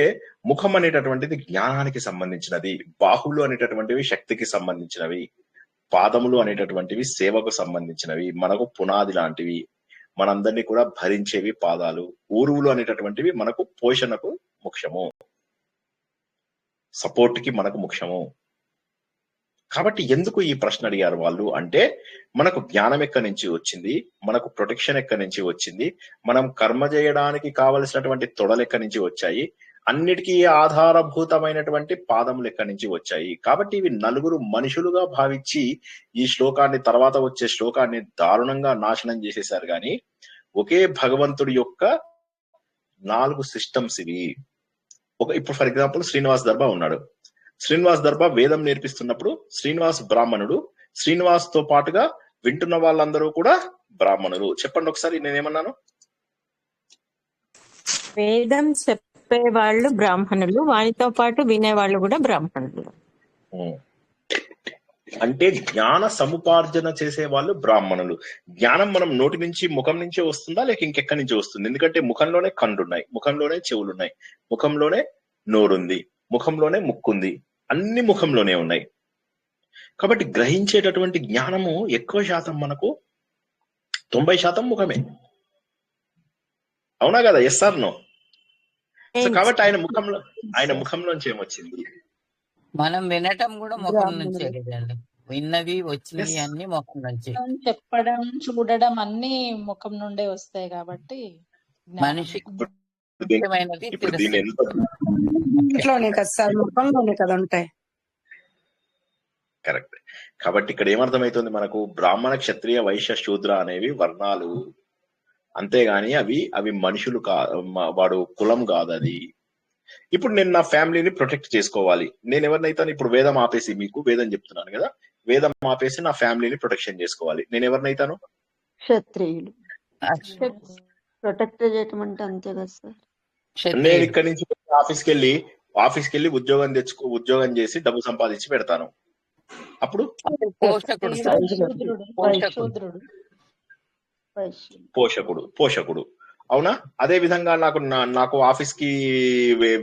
ముఖం అనేటటువంటిది జ్ఞానానికి సంబంధించినది, బాహువులు అనేటటువంటివి శక్తికి సంబంధించినవి, పాదములు అనేటటువంటివి సేవకు సంబంధించినవి, మనకు పునాది లాంటివి, మనందరినీ కూడా భరించేవి పాదాలు, ఊరువులు అనేటటువంటివి మనకు పోషణకు ముఖ్యము, సపోర్ట్ కి మనకు ముఖ్యము. కాబట్టి ఎందుకు ఈ ప్రశ్న అడిగారు వాళ్ళు అంటే మనకు జ్ఞానం ఎక్కడి నుంచి వచ్చింది, మనకు ప్రొటెక్షన్ ఎక్కడి నుంచి వచ్చింది, మనం కర్మ చేయడానికి కావలసినటువంటి తొడలు ఎక్కడి నుంచి వచ్చాయి, అన్నిటికీ ఆధారభూతమైనటువంటి పాదములు ఎక్కడి నుంచి వచ్చాయి. కాబట్టి ఇవి నలుగురు మనుషులుగా భావించి ఈ శ్లోకాన్ని, తర్వాత వచ్చే శ్లోకాన్ని దారుణంగా నాశనం చేసేశారు. కానీ ఒకే భగవంతుడి యొక్క 4 సిస్టమ్స్ ఇవి. ఇప్పుడు ఫర్ ఎగ్జాంపుల్ శ్రీనివాస్ దర్బా ఉన్నాడు. శ్రీనివాస్ దర్బా వేదం నేర్పిస్తున్నప్పుడు శ్రీనివాస్ బ్రాహ్మణుడు, శ్రీనివాస్ తో పాటుగా వింటున్న వాళ్ళందరూ కూడా బ్రాహ్మణులు. చెప్పండి ఒకసారి, నేనేమన్నాను? వేదం చెప్పేవాళ్ళు బ్రాహ్మణులు, వారితో పాటు వినేవాళ్ళు కూడా బ్రాహ్మణులు. అంటే జ్ఞాన సముపార్జన చేసే వాళ్ళు బ్రాహ్మణులు. జ్ఞానం మనం నోటి నుంచి, ముఖం నుంచే వస్తుందా లేక ఇంకెక్కడి నుంచి వస్తుంది? ఎందుకంటే ముఖంలోనే కళ్ళున్నాయి, ముఖంలోనే చెవులున్నాయి, ముఖంలోనే నోరుంది, ముఖంలోనే ముక్కుంది, అన్ని ముఖంలోనే ఉన్నాయి. కాబట్టి గ్రహించేటటువంటి జ్ఞానము ఎక్కువ శాతం మనకు 90% ముఖమే. అవునా కదా? Yes are no? సో కాబట్టి ఆయన ముఖంలోంచి ఏమొచ్చింది? మనం వినటం కూడా ముఖం నుంచే కదండి, విన్నవి వచ్చినవి అన్ని ముఖం నుంచి. చెప్పడం, చూడడం అన్ని ముఖం నుండే వస్తాయి. కాబట్టి మనిషికి ముఖ్యమైనది ఇప్పుడు దీని ఎంత ఇంట్లోనే కదా సార్, ముఖంలోనే కదా ఉంటాయి. కరెక్ట్. కాబట్టి ఇక్కడ ఏమర్థమవుతుంది మనకు? బ్రాహ్మణ, క్షత్రియ, వైశ్య, శూద్ర అనేవి వర్ణాలు, అంతేగాని అవి మనుషులు వాడు కులం కాదు అది. ఇప్పుడు నేను నా ఫ్యామిలీని ప్రొటెక్ట్ చేసుకోవాలి, నేను ఎవరినైతే ఇప్పుడు వేదం ఆపేసి, మీకు వేదం చెప్తున్నాను కదా, వేదం ఆపేసి నా ఫ్యామిలీని ప్రొటెక్షన్ చేసుకోవాలి, నేను ఎవరినైతాను? క్షత్రియులు. ప్రొటెక్ట్ చేయటం అంటే అంతే కదా సార్. నేను ఇక్కడి నుంచి ఆఫీస్కి వెళ్ళి ఉద్యోగం చేసి డబ్బు సంపాదించి పెడతాను, అప్పుడు పోషకుడు. అవునా? అదే విధంగా నాకు ఆఫీస్ కి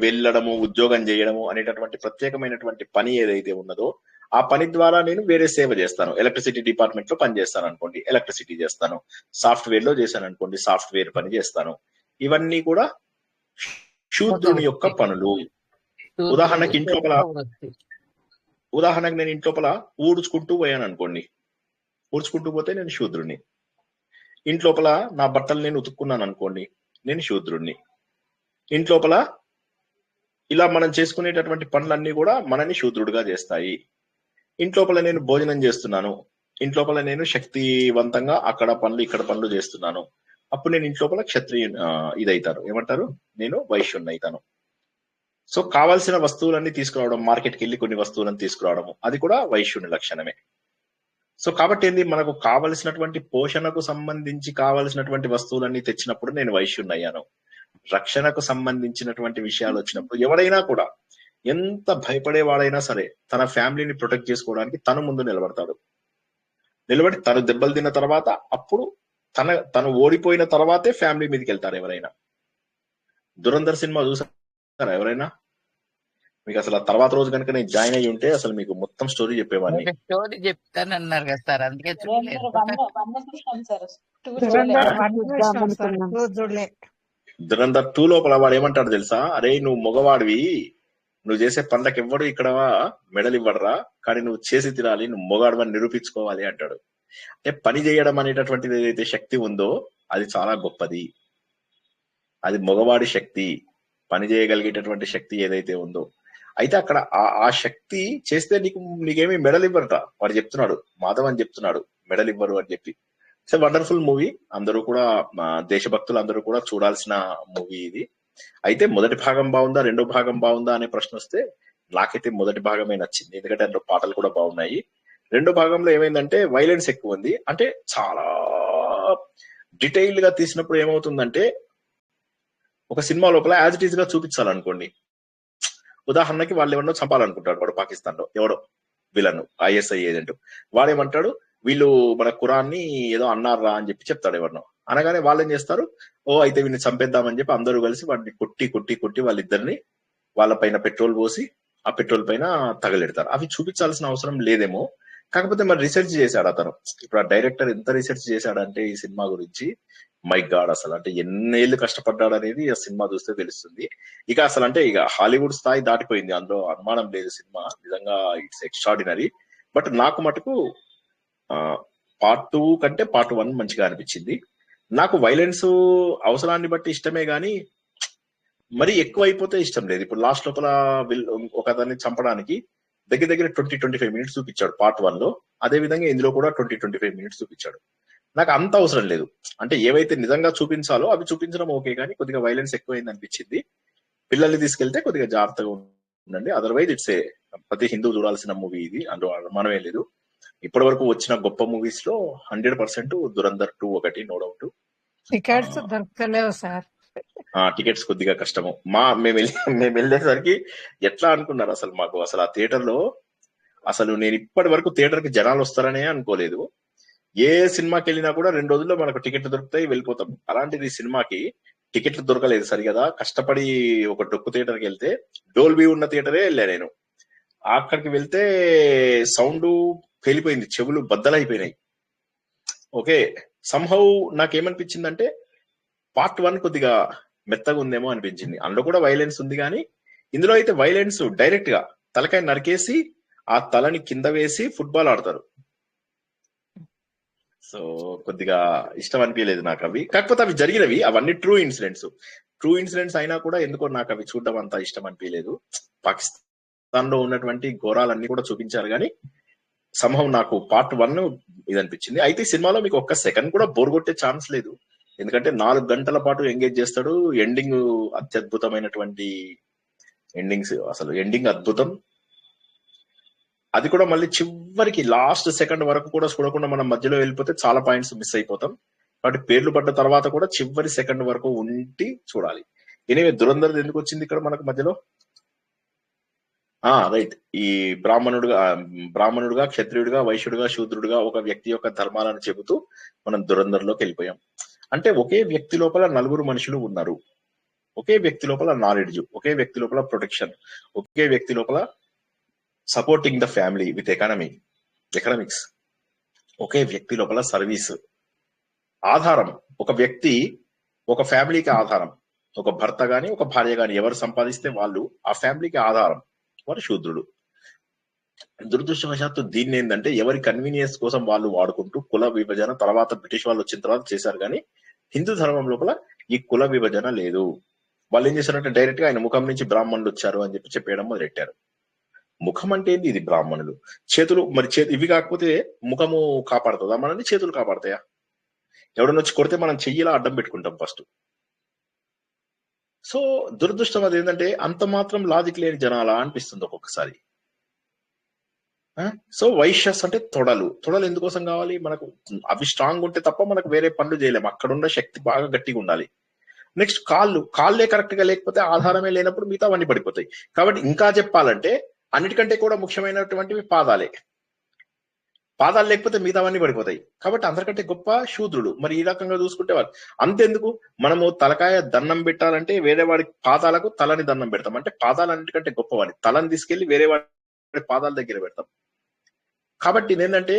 వెళ్ళడము, ఉద్యోగం చేయడము అనేటటువంటి ప్రత్యేకమైనటువంటి పని ఏదైతే ఉన్నదో ఆ పని ద్వారా నేను వేరే సేవ చేస్తాను. ఎలక్ట్రిసిటీ డిపార్ట్మెంట్ లో పని చేస్తాను అనుకోండి, ఎలక్ట్రిసిటీ చేస్తాను. సాఫ్ట్వేర్ లో చేశాను అనుకోండి, సాఫ్ట్వేర్ పని చేస్తాను. ఇవన్నీ కూడా శూద్రుని యొక్క పనులు. ఉదాహరణకి నేను ఇంట్లోపల ఊడ్చుకుంటూ పోయాను అనుకోండి, ఊడ్చుకుంటూ పోతే నేను శూద్రుణ్ణి. ఇంట్లోపల నా బట్టలు నేను ఉతుక్కున్నాను అనుకోండి, నేను శూద్రుణ్ణి. ఇంట్లోపల ఇలా మనం చేసుకునేటటువంటి పనులన్నీ కూడా మనని శూద్రుడిగా చేస్తాయి. ఇంట్లోపల నేను భోజనం చేస్తున్నాను, ఇంట్లోపల నేను శక్తివంతంగా అక్కడ పనులు ఇక్కడ పనులు చేస్తున్నాను, అప్పుడు నేను ఇంట్లోపల క్షత్రియ ఇదైతాను, ఏమంటారు, నేను వైశ్యుణ్ణి అవుతాను. సో కావాల్సిన వస్తువులన్నీ తీసుకురావడం, మార్కెట్కి వెళ్ళి కొన్ని వస్తువులను తీసుకురావడము, అది కూడా వైశ్యుని లక్షణమే. సో కాబట్టి ఏంది, మనకు కావలసినటువంటి పోషణకు సంబంధించి కావలసినటువంటి వస్తువులన్నీ తెచ్చినప్పుడు నేను వైశ్యున్నయ్యాను. రక్షణకు సంబంధించినటువంటి విషయాలు వచ్చినప్పుడు ఎవడైనా కూడా ఎంత భయపడేవాడైనా సరే తన ఫ్యామిలీని ప్రొటెక్ట్ చేసుకోవడానికి తను ముందు నిలబడతాడు. నిలబడి తను దెబ్బలు తిన్న తర్వాత అప్పుడు తను ఓడిపోయిన తర్వాతే ఫ్యామిలీ మీదకి వెళ్తారు ఎవరైనా. దురంధర్ సినిమా చూసారా ఎవరైనా? మీకు అసలు ఆ తర్వాత రోజు కనుక నేను జాయిన్ అయ్యి ఉంటే అసలు మీకు మొత్తం స్టోరీ చెప్పేవాడిని. స్టోరీ చెప్తానన్నారు కదా సార్, అందుకే చూడలేదు. దురంధర్ 2 లోపల వాడు ఏమంటాడు తెలుసా? అరే నువ్వు మగవాడివి, నువ్వు చేసే పనులకు ఎవ్వడు ఇక్కడ మెడల్ ఇవ్వడరా, కానీ నువ్వు చేసి తినాలి, నువ్వు మొగాడమని నిరూపించుకోవాలి అంటాడు. అంటే పని చేయడం అనేటటువంటిది ఏదైతే శక్తి ఉందో అది చాలా గొప్పది. అది మగవాడి శక్తి, పని చేయగలిగేటటువంటి శక్తి ఏదైతే ఉందో. అయితే అక్కడ ఆ శక్తి చేస్తే నీకేమీ మెడల్ ఇవ్వరట. వాడు చెప్తున్నాడు, మాధవ్ అని చెప్తున్నాడు, మెడల్ ఇవ్వరు అని చెప్పి. It's wonderful movie. అందరూ కూడా దేశభక్తులు అందరూ కూడా చూడాల్సిన మూవీ ఇది. అయితే మొదటి భాగం బాగుందా రెండో భాగం బాగుందా అనే ప్రశ్న వస్తే నాకైతే మొదటి భాగమే నచ్చింది. ఎందుకంటే అందులో పాటలు కూడా బాగున్నాయి. రెండో భాగంలో ఏమైందంటే వైలెన్స్ ఎక్కువ ఉంది. అంటే చాలా డీటెయిల్ గా తీసినప్పుడు ఏమవుతుందంటే ఒక సినిమా లోపల యాజ్ ఇట్ ఈస్ గా చూపించాలనుకోండి. ఉదాహరణకి వాళ్ళు ఎవరినో చంపాలనుకుంటాడు వాడు, పాకిస్తాన్ లో ఎవడో విలన్ ISI ఏజెంట్. వాడేమంటాడు, వీళ్ళు మన ఖురాన్ని ఏదో అన్నారా అని చెప్పి చెప్తాడు ఎవరినో. అనగానే వాళ్ళు ఏం చేస్తారు, ఓ అయితే వీళ్ళని చంపేద్దామని చెప్పి అందరూ కలిసి వాడిని కొట్టి వాళ్ళిద్దరిని వాళ్ళ పైన పెట్రోల్ పోసి ఆ పెట్రోల్ పైన తగలెడతారు. అవి చూపించాల్సిన అవసరం లేదేమో, కాకపోతే మరి రీసెర్చ్ చేశాడు అతను. ఇప్పుడు ఆ డైరెక్టర్ ఎంత రీసెర్చ్ చేశాడంటే ఈ సినిమా గురించి, మై గాడ్ అసలు అంటే ఎన్నేళ్ళు కష్టపడ్డాడు అనేది ఆ సినిమా చూస్తే తెలుస్తుంది. ఇక అసలు అంటే ఇక హాలీవుడ్ స్థాయి దాటిపోయింది, అందులో అనుమానం లేదు. సినిమా నిజంగా ఇట్స్ ఎక్స్ట్రాడినరీ. బట్ నాకు మటుకు పార్ట్ 2 కంటే పార్ట్ 1 మంచిగా అనిపించింది. నాకు వైలెన్స్ అవసరాన్ని బట్టి ఇష్టమే గానీ మరీ ఎక్కువ అయిపోతే ఇష్టం లేదు. ఇప్పుడు లాస్ట్ లోపల ఒకదాన్ని చంపడానికి దగ్గర 20-25 మినిట్స్ చూపించాడు పార్ట్ 1 లో. అదే విధంగా ఇందులో కూడా 20-25 మినిట్స్ చూపించాడు. నాకు అంత అవసరం లేదు. అంటే ఏవైతే నిజంగా చూపించాలో అవి చూపించడం ఓకే, కానీ కొద్దిగా వైలెన్స్ ఎక్కువైంది అనిపించింది. పిల్లల్ని తీసుకెళ్తే కొద్దిగా జాగ్రత్తగా ఉండండి. అదర్వైజ్ ఇట్స్ ప్రతి హిందూ చూడాల్సిన మూవీ ఇది, అందులో అనుమానమే లేదు. ఇప్పటి వరకు వచ్చిన గొప్ప మూవీస్ లో 100% దురంధర్ 2 ఒకటి, నో డౌట్. టికెట్స్ దొరకలేవు సార్. టికెట్స్ కొద్దిగా కష్టము. మేము వెళ్ళేసరికి ఎట్లా అనుకున్నారు అసలు, మాకు అసలు ఆ థియేటర్ లో అసలు నేను ఇప్పటి వరకు థియేటర్ కి జనాలు వస్తారనే అనుకోలేదు. ఏ సినిమాకి వెళ్ళినా కూడా 2 రోజుల్లో మనకు టికెట్లు దొరుకుతాయి, వెళ్ళిపోతాం. అలాంటిది సినిమాకి టికెట్లు దొరకలేదు సరిగదా. కష్టపడి ఒక డొక్కు థియేటర్కి వెళ్తే, డోల్బీ ఉన్న థియేటరే వెళ్ళా నేను. అక్కడికి వెళ్తే సౌండ్ పేలిపోయింది, చెవులు బద్దలైపోయినాయి. ఓకే, సంహౌ నాకేమనిపించిందంటే పార్ట్ 1 కొద్దిగా మెత్తగా ఉందేమో అనిపించింది. అందులో కూడా వైలెన్స్ ఉంది, కానీ ఇందులో అయితే వైలెన్స్ డైరెక్ట్ గా తలకాయ నరికేసి ఆ తలని కింద వేసి ఫుట్బాల్ ఆడతారు. సో కొద్దిగా ఇష్టం అనిపించలేదు నాకు అవి. కాకపోతే అవి జరిగినవి, అవన్నీ ట్రూ ఇన్సిడెంట్స్ అయినా కూడా ఎందుకో నాకు అవి చూడడం అంత ఇష్టం అనిపించలేదు. పాకిస్తాన్ లో ఉన్నటువంటి ఘోరాలన్నీ కూడా చూపించారు, కానీ సంభవం నాకు పార్ట్ 1 ఇది అనిపించింది. అయితే సినిమాలో మీకు ఒక్క సెకండ్ కూడా బోర్ కొట్టే ఛాన్స్ లేదు. ఎందుకంటే 4 గంటల పాటు ఎంగేజ్ చేస్తాడు. ఎండింగ్ అత్యద్భుతమైనటువంటి ఎండింగ్స్, అసలు ఎండింగ్ అద్భుతం. అది కూడా మళ్ళీ చివరికి లాస్ట్ సెకండ్ వరకు కూడా చూడకుండా మనం మధ్యలో వెళ్ళిపోతే చాలా పాయింట్స్ మిస్ అయిపోతాం. కాబట్టి పేర్లు పడ్డ తర్వాత కూడా చివరి సెకండ్ వరకు ఉండి చూడాలి. ఎనివే దురంధర్ ఎందుకు వచ్చింది ఇక్కడ మనకు మధ్యలో? రైట్, ఈ బ్రాహ్మణుడుగా, క్షత్రియుడిగా, వైశ్యుడిగా, శూద్రుడిగా ఒక వ్యక్తి యొక్క ధర్మాలను చెబుతూ మనం దురంధర్లోకి వెళ్ళిపోయాం. అంటే ఒకే వ్యక్తి లోపల 4 మనుషులు ఉన్నారు. ఒకే వ్యక్తి లోపల నాలెడ్జ్, ఒకే వ్యక్తి లోపల ప్రొటెక్షన్, ఒకే వ్యక్తి లోపల supporting the family with economics, ఒకే వ్యక్తి లోపల సర్వీస్. ఆధారం, ఒక వ్యక్తి ఒక ఫ్యామిలీకి ఆధారం. ఒక భర్త గాని ఒక భార్య గాని ఎవరు సంపాదిస్తే వాళ్ళు ఆ ఫ్యామిలీకి ఆధారం, వాడు శూద్రుడు. దురదృష్టవశాత్తు దీన్ని ఏంటంటే ఎవరి కన్వీనియన్స్ కోసం వాళ్ళు వాడుకుంటూ కుల విభజన తర్వాత బ్రిటిష్ వాళ్ళు వచ్చిన తర్వాత చేశారు. కానీ హిందూ ధర్మం లోపల ఈ కుల విభజన లేదు. వాళ్ళు ఏం చేశారంటే డైరెక్ట్ గా ఆయన ముఖం నుంచి బ్రాహ్మణులు వచ్చారు అని చెప్పేయడం మొదలెట్టారు. ముఖం అంటే ఏంది? ఇది బ్రాహ్మణులు. చేతులు మరి ఇవి కాకపోతే ముఖము కాపాడుతుందా మనల్ని? చేతులు కాపాడతాయా? ఎవడన్నా వచ్చి కొడితే మనం చెయ్యిలా అడ్డం పెట్టుకుంటాం ఫస్ట్. సో దురదృష్టం అది ఏంటంటే అంత మాత్రం లాజిక్ లేని జనాలా అనిపిస్తుంది ఒక్కొక్కసారి. సో వైశ్యస్ అంటే తొడలు ఎందుకోసం కావాలి మనకు? అవి స్ట్రాంగ్ ఉంటే తప్ప మనకు వేరే పనులు చేయలేము. అక్కడ ఉన్న శక్తి బాగా గట్టిగా ఉండాలి. నెక్స్ట్ కాళ్ళే కరెక్ట్ గా లేకపోతే, ఆధారమే లేనప్పుడు మిగతా అవన్నీ పడిపోతాయి. కాబట్టి ఇంకా చెప్పాలంటే అన్నిటికంటే కూడా ముఖ్యమైనటువంటివి పాదాలే. పాదాలు లేకపోతే మిగతావన్నీ పడిపోతాయి. కాబట్టి అందరికంటే గొప్ప శూద్రుడు. మరి ఈ రకంగా చూసుకుంటే వాళ్ళు అంతెందుకు, మనము తలకాయ దండం పెట్టాలంటే వేరే వాడి పాదాలకు తలని దండం పెడతాం. అంటే పాదాలు అన్నిటికంటే గొప్పవాడి తలని తీసుకెళ్లి వేరే వాడి పాదాల దగ్గర పెడతాం. కాబట్టి ఏంటంటే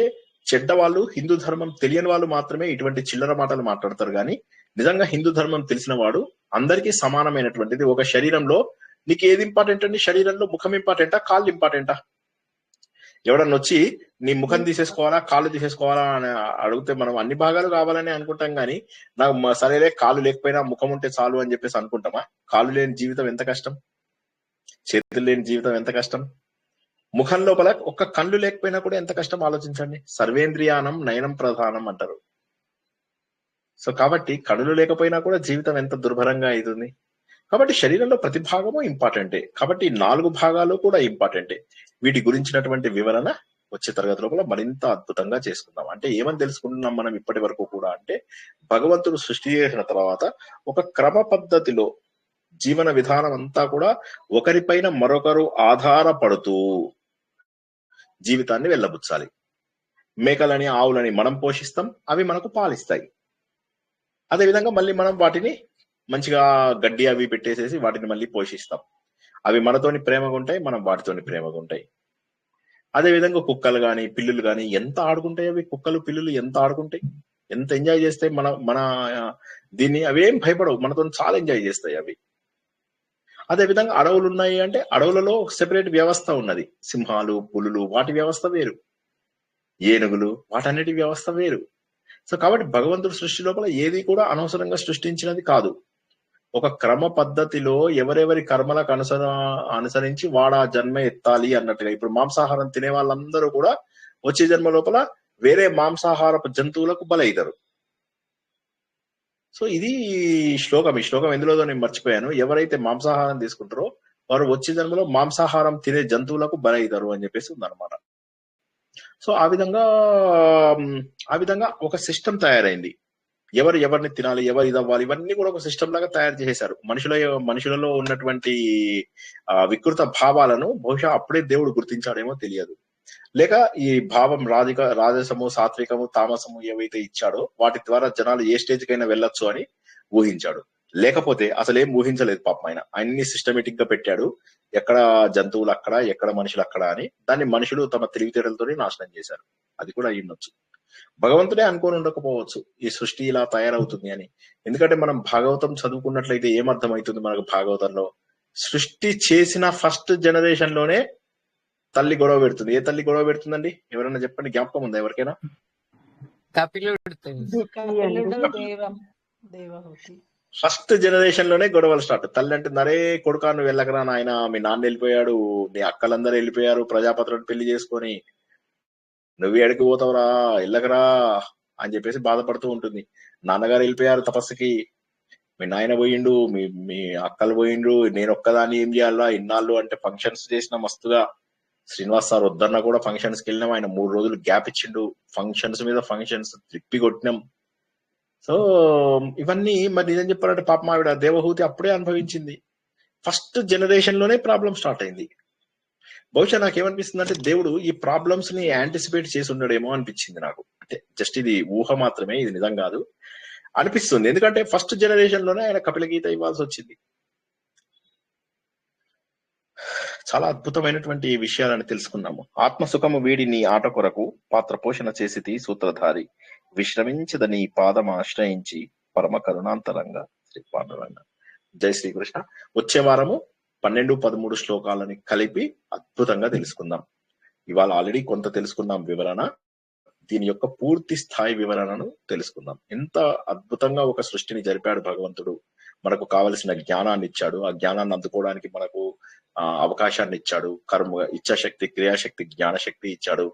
చెడ్డవాళ్ళు, హిందూ ధర్మం తెలియని వాళ్ళు మాత్రమే ఇటువంటి చిల్లర మాటలు మాట్లాడతారు. కానీ నిజంగా హిందూ ధర్మం తెలిసిన వాడు అందరికీ సమానమైనటువంటిది. ఒక శరీరంలో నీకు ఏది ఇంపార్టెంట్ అండి? శరీరంలో ముఖం ఇంపార్టెంటా, కాళ్ళు ఇంపార్టెంటా? ఎవడన్నా వచ్చి నీ ముఖం తీసేసుకోవాలా, కాళ్ళు తీసేసుకోవాలా అని అడిగితే మనం అన్ని భాగాలు కావాలని అనుకుంటాం. కానీ నాకు సరేలే కాళ్ళు లేకపోయినా ముఖం ఉంటే చాలు అని చెప్పేసి అనుకుంటామా? కాళ్ళు లేని జీవితం ఎంత కష్టం, చేతులు లేని జీవితం ఎంత కష్టం. ముఖం లోపల ఒక్క కళ్ళు లేకపోయినా కూడా ఎంత కష్టం ఆలోచించండి. సర్వేంద్రియానం నయనం ప్రధానం అంటారు. సో కాబట్టి కళ్ళు లేకపోయినా కూడా జీవితం ఎంత దుర్భరంగా అవుతుంది. కాబట్టి శరీరంలో ప్రతి భాగము ఇంపార్టెంటే. కాబట్టి 4 భాగాలు కూడా ఇంపార్టెంటే. వీటి గురించినటువంటి వివరణ వచ్చే తరగతి లోపల మరింత అద్భుతంగా చేసుకుందాం. అంటే ఏమని తెలుసుకుంటున్నాం మనం ఇప్పటి వరకు కూడా అంటే, భగవంతుడు సృష్టి చేసిన తర్వాత ఒక క్రమ పద్ధతిలో జీవన విధానం అంతా కూడా ఒకరిపైన మరొకరు ఆధారపడుతూ జీవితాన్ని వెళ్ళబుచ్చాలి. మేకలని, ఆవులని మనం పోషిస్తాం, అవి మనకు పాలిస్తాయి. అదేవిధంగా మళ్ళీ మనం వాటిని మంచిగా గడ్డి అవి పెట్టేసేసి వాటిని మళ్ళీ పోషిస్తాం. అవి మనతోని ప్రేమగా ఉంటాయి, మనం వాటితోని ప్రేమగా ఉంటాయి. అదేవిధంగా కుక్కలు కానీ, పిల్లులు కానీ ఎంత ఆడుకుంటాయి. అవి కుక్కలు, పిల్లులు ఎంత ఆడుకుంటాయి, ఎంత ఎంజాయ్ చేస్తాయి. మన దీన్ని అవేం భయపడవు, మనతో చాలా ఎంజాయ్ చేస్తాయి అవి. అదేవిధంగా అడవులు ఉన్నాయి అంటే అడవులలో సెపరేట్ వ్యవస్థ ఉన్నది. సింహాలు, పులులు వాటి వ్యవస్థ వేరు, ఏనుగులు వాటన్నిటి వ్యవస్థ వేరు. సో కాబట్టి భగవంతుడి సృష్టి లోపల ఏది కూడా అనవసరంగా సృష్టించినది కాదు. ఒక క్రమ పద్ధతిలో ఎవరెవరి కర్మలకు అనుసరించి వాడు ఆ జన్మ ఎత్తాలి అన్నట్టుగా. ఇప్పుడు మాంసాహారం తినే వాళ్ళందరూ కూడా వచ్చే జన్మ లోపల వేరే మాంసాహారపు జంతువులకు బలైతారు. సో ఇది శ్లోకం. ఈ శ్లోకం ఎందులోదో నేను మర్చిపోయాను. ఎవరైతే మాంసాహారం తీసుకుంటారో వారు వచ్చే జన్మలో మాంసాహారం తినే జంతువులకు బలైతారు అని చెప్పేసి ఉందన్నమాట. సో ఆ విధంగా ఒక సిస్టమ్ తయారైంది. ఎవరిని తినాలి, ఎవరు ఇదవ్వాలి, ఇవన్నీ కూడా ఒక సిస్టమ్ లాగా తయారు చేశారు. మనుషులలో ఉన్నటువంటి వికృత భావాలను బహుశా అప్పుడే దేవుడు గుర్తించాడేమో తెలియదు. లేక ఈ భావం రాజసము, సాత్వికము, తామసము ఏవైతే ఇచ్చాడో వాటి ద్వారా జనాలు ఏ స్టేజ్ కైనా వెళ్ళొచ్చు అని ఊహించాడు. లేకపోతే అసలేం ఊహించలేదు పాపం. ఆయన అన్ని సిస్టమేటిక్ గా పెట్టాడు. ఎక్కడ జంతువులు అక్కడ, ఎక్కడ మనుషులు అక్కడ అని. దాన్ని మనుషులు తమ తెలివితేటలతోనే నాశనం చేశారు. అది కూడా అయ్యుండొచ్చు. భగవంతుడే అనుకోని ఉండకపోవచ్చు ఈ సృష్టి ఇలా తయారవుతుంది అని. ఎందుకంటే మనం భాగవతం చదువుకున్నట్లయితే ఏమర్థమవుతుంది మనకు భాగవతంలో? సృష్టి చేసిన ఫస్ట్ జనరేషన్ లోనే తల్లి గొడవ పెడుతుంది. ఏ తల్లి గొడవ పెడుతుందండి? ఎవరైనా చెప్పండి, జ్ఞాపకం ఉందా ఎవరికైనా? ఫస్ట్ జనరేషన్ లోనే గొడవలు స్టార్ట్. తల్లి అంటే నరే కొడుకా నువ్వు వెళ్ళకరా నాయన, మీ నాన్న వెళ్ళిపోయాడు, నీ అక్కలందరూ వెళ్ళిపోయారు ప్రజాపతులను పెళ్లి చేసుకొని, నువ్వు ఎడికి పోతావురా, వెళ్ళకరా అని చెప్పేసి బాధపడుతూ ఉంటుంది. నాన్నగారు వెళ్ళిపోయారు తపస్సుకి, మీ నాయన పోయిండు, మీ అక్కలు పోయిండ్రు, నేను ఒక్కదాన్ని ఏం చేయాలా ఇన్నాళ్ళు అంటే ఫంక్షన్స్ చేసిన మస్తుగా. శ్రీనివాస్ సార్ వద్దన్నా కూడా ఫంక్షన్స్ కి వెళ్ళినాం. ఆయన 3 రోజులు గ్యాప్ ఇచ్చిండు. ఫంక్షన్స్ మీద ఫంక్షన్స్ తిప్పి కొట్టినాం. సో ఇవన్నీ మరి నిజం చెప్పాలంటే పాపం ఆవిడ దేవహూతి అప్పుడే అనుభవించింది. ఫస్ట్ జనరేషన్ లోనే ప్రాబ్లం స్టార్ట్ అయింది. బహుశా నాకేమనిపిస్తుంది అంటే దేవుడు ఈ ప్రాబ్లమ్స్ ని యాంటిసిపేట్ చేసి ఉండడేమో అనిపించింది నాకు. అంటే జస్ట్ ఇది ఊహ మాత్రమే, ఇది నిజం కాదు అనిపిస్తుంది. ఎందుకంటే ఫస్ట్ జనరేషన్ లోనే ఆయన కపిల గీత ఇవ్వాల్సి వచ్చింది. చాలా అద్భుతమైనటువంటి విషయాలను తెలుసుకున్నాము. ఆత్మసుఖము వీడి నీ ఆట కొరకు పాత్ర పోషణ చేసితి సూత్రధారి, విశ్రమించద నీ పాదం ఆశ్రయించి పరమ కరుణాంతరంగా శ్రీ పాండురంగ. జై శ్రీకృష్ణ. వచ్చే వారము 12, 13 శ్లోకాలని కలిపి అద్భుతంగా తెలుసుకుందాం. ఇవాళ ఆల్రెడీ కొంత తెలుసుకున్నాం వివరణ. దీని యొక్క పూర్తి స్థాయి వివరణను తెలుసుకుందాం. ఎంత అద్భుతంగా ఒక సృష్టిని జరిపాడు భగవంతుడు. మనకు కావలసిన జ్ఞానాన్ని ఇచ్చాడు. ఆ జ్ఞానాన్ని అందుకోవడానికి మనకు అవకాశాన్ని ఇచ్చాడు, ఇచ్ఛాశక్తి, క్రియాశక్తి, జ్ఞానశక్తి ఇచ్చాడు,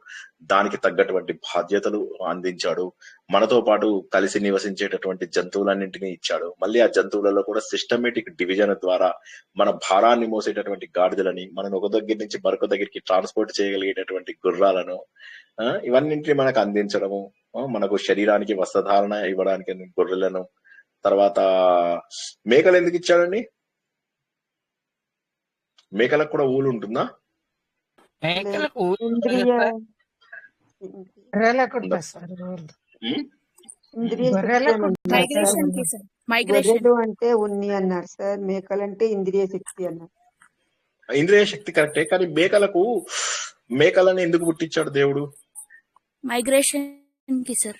దానికి తగ్గటువంటి బాధ్యతలు అందించాడు, మనతో పాటు కలిసి నివసించేటటువంటి జంతువులన్నింటినీ ఇచ్చాడు. మళ్ళీ ఆ జంతువులలో కూడా సిస్టమేటిక్ డివిజన్ ద్వారా మన భారాన్ని మోసేటటువంటి గాడిదలని, మనం ఒక దగ్గర నుంచి మరొక దగ్గరికి ట్రాన్స్పోర్ట్ చేయగలిగేటటువంటి గుర్రాలను, ఇవన్నింటినీ మనకు అందించడము, మనకు శరీరానికి వస్త్రధారణ ఇవ్వడానికి గొర్రెలను, తర్వాత మేకలు ఎందుకు ఇచ్చాడండి? మేకలకు కూడా ఊలు ఉంటుందా? మేకలకు ఇంద్రియ గొర్రెలకు ఉంటుంది సార్ ఇంద్రియ గొర్రెలకు శక్తి అని అన్నారు. గొర్రెలు అంటే ఉన్ని అన్నారు సార్, మేకలు అంటే ఇంద్రియ శక్తి అన్నారు. ఇంద్రియ శక్తి కరెక్టే, కానీ మేకలని ఎందుకు పుట్టించాడు దేవుడు? మైగ్రేషన్ కి సార్.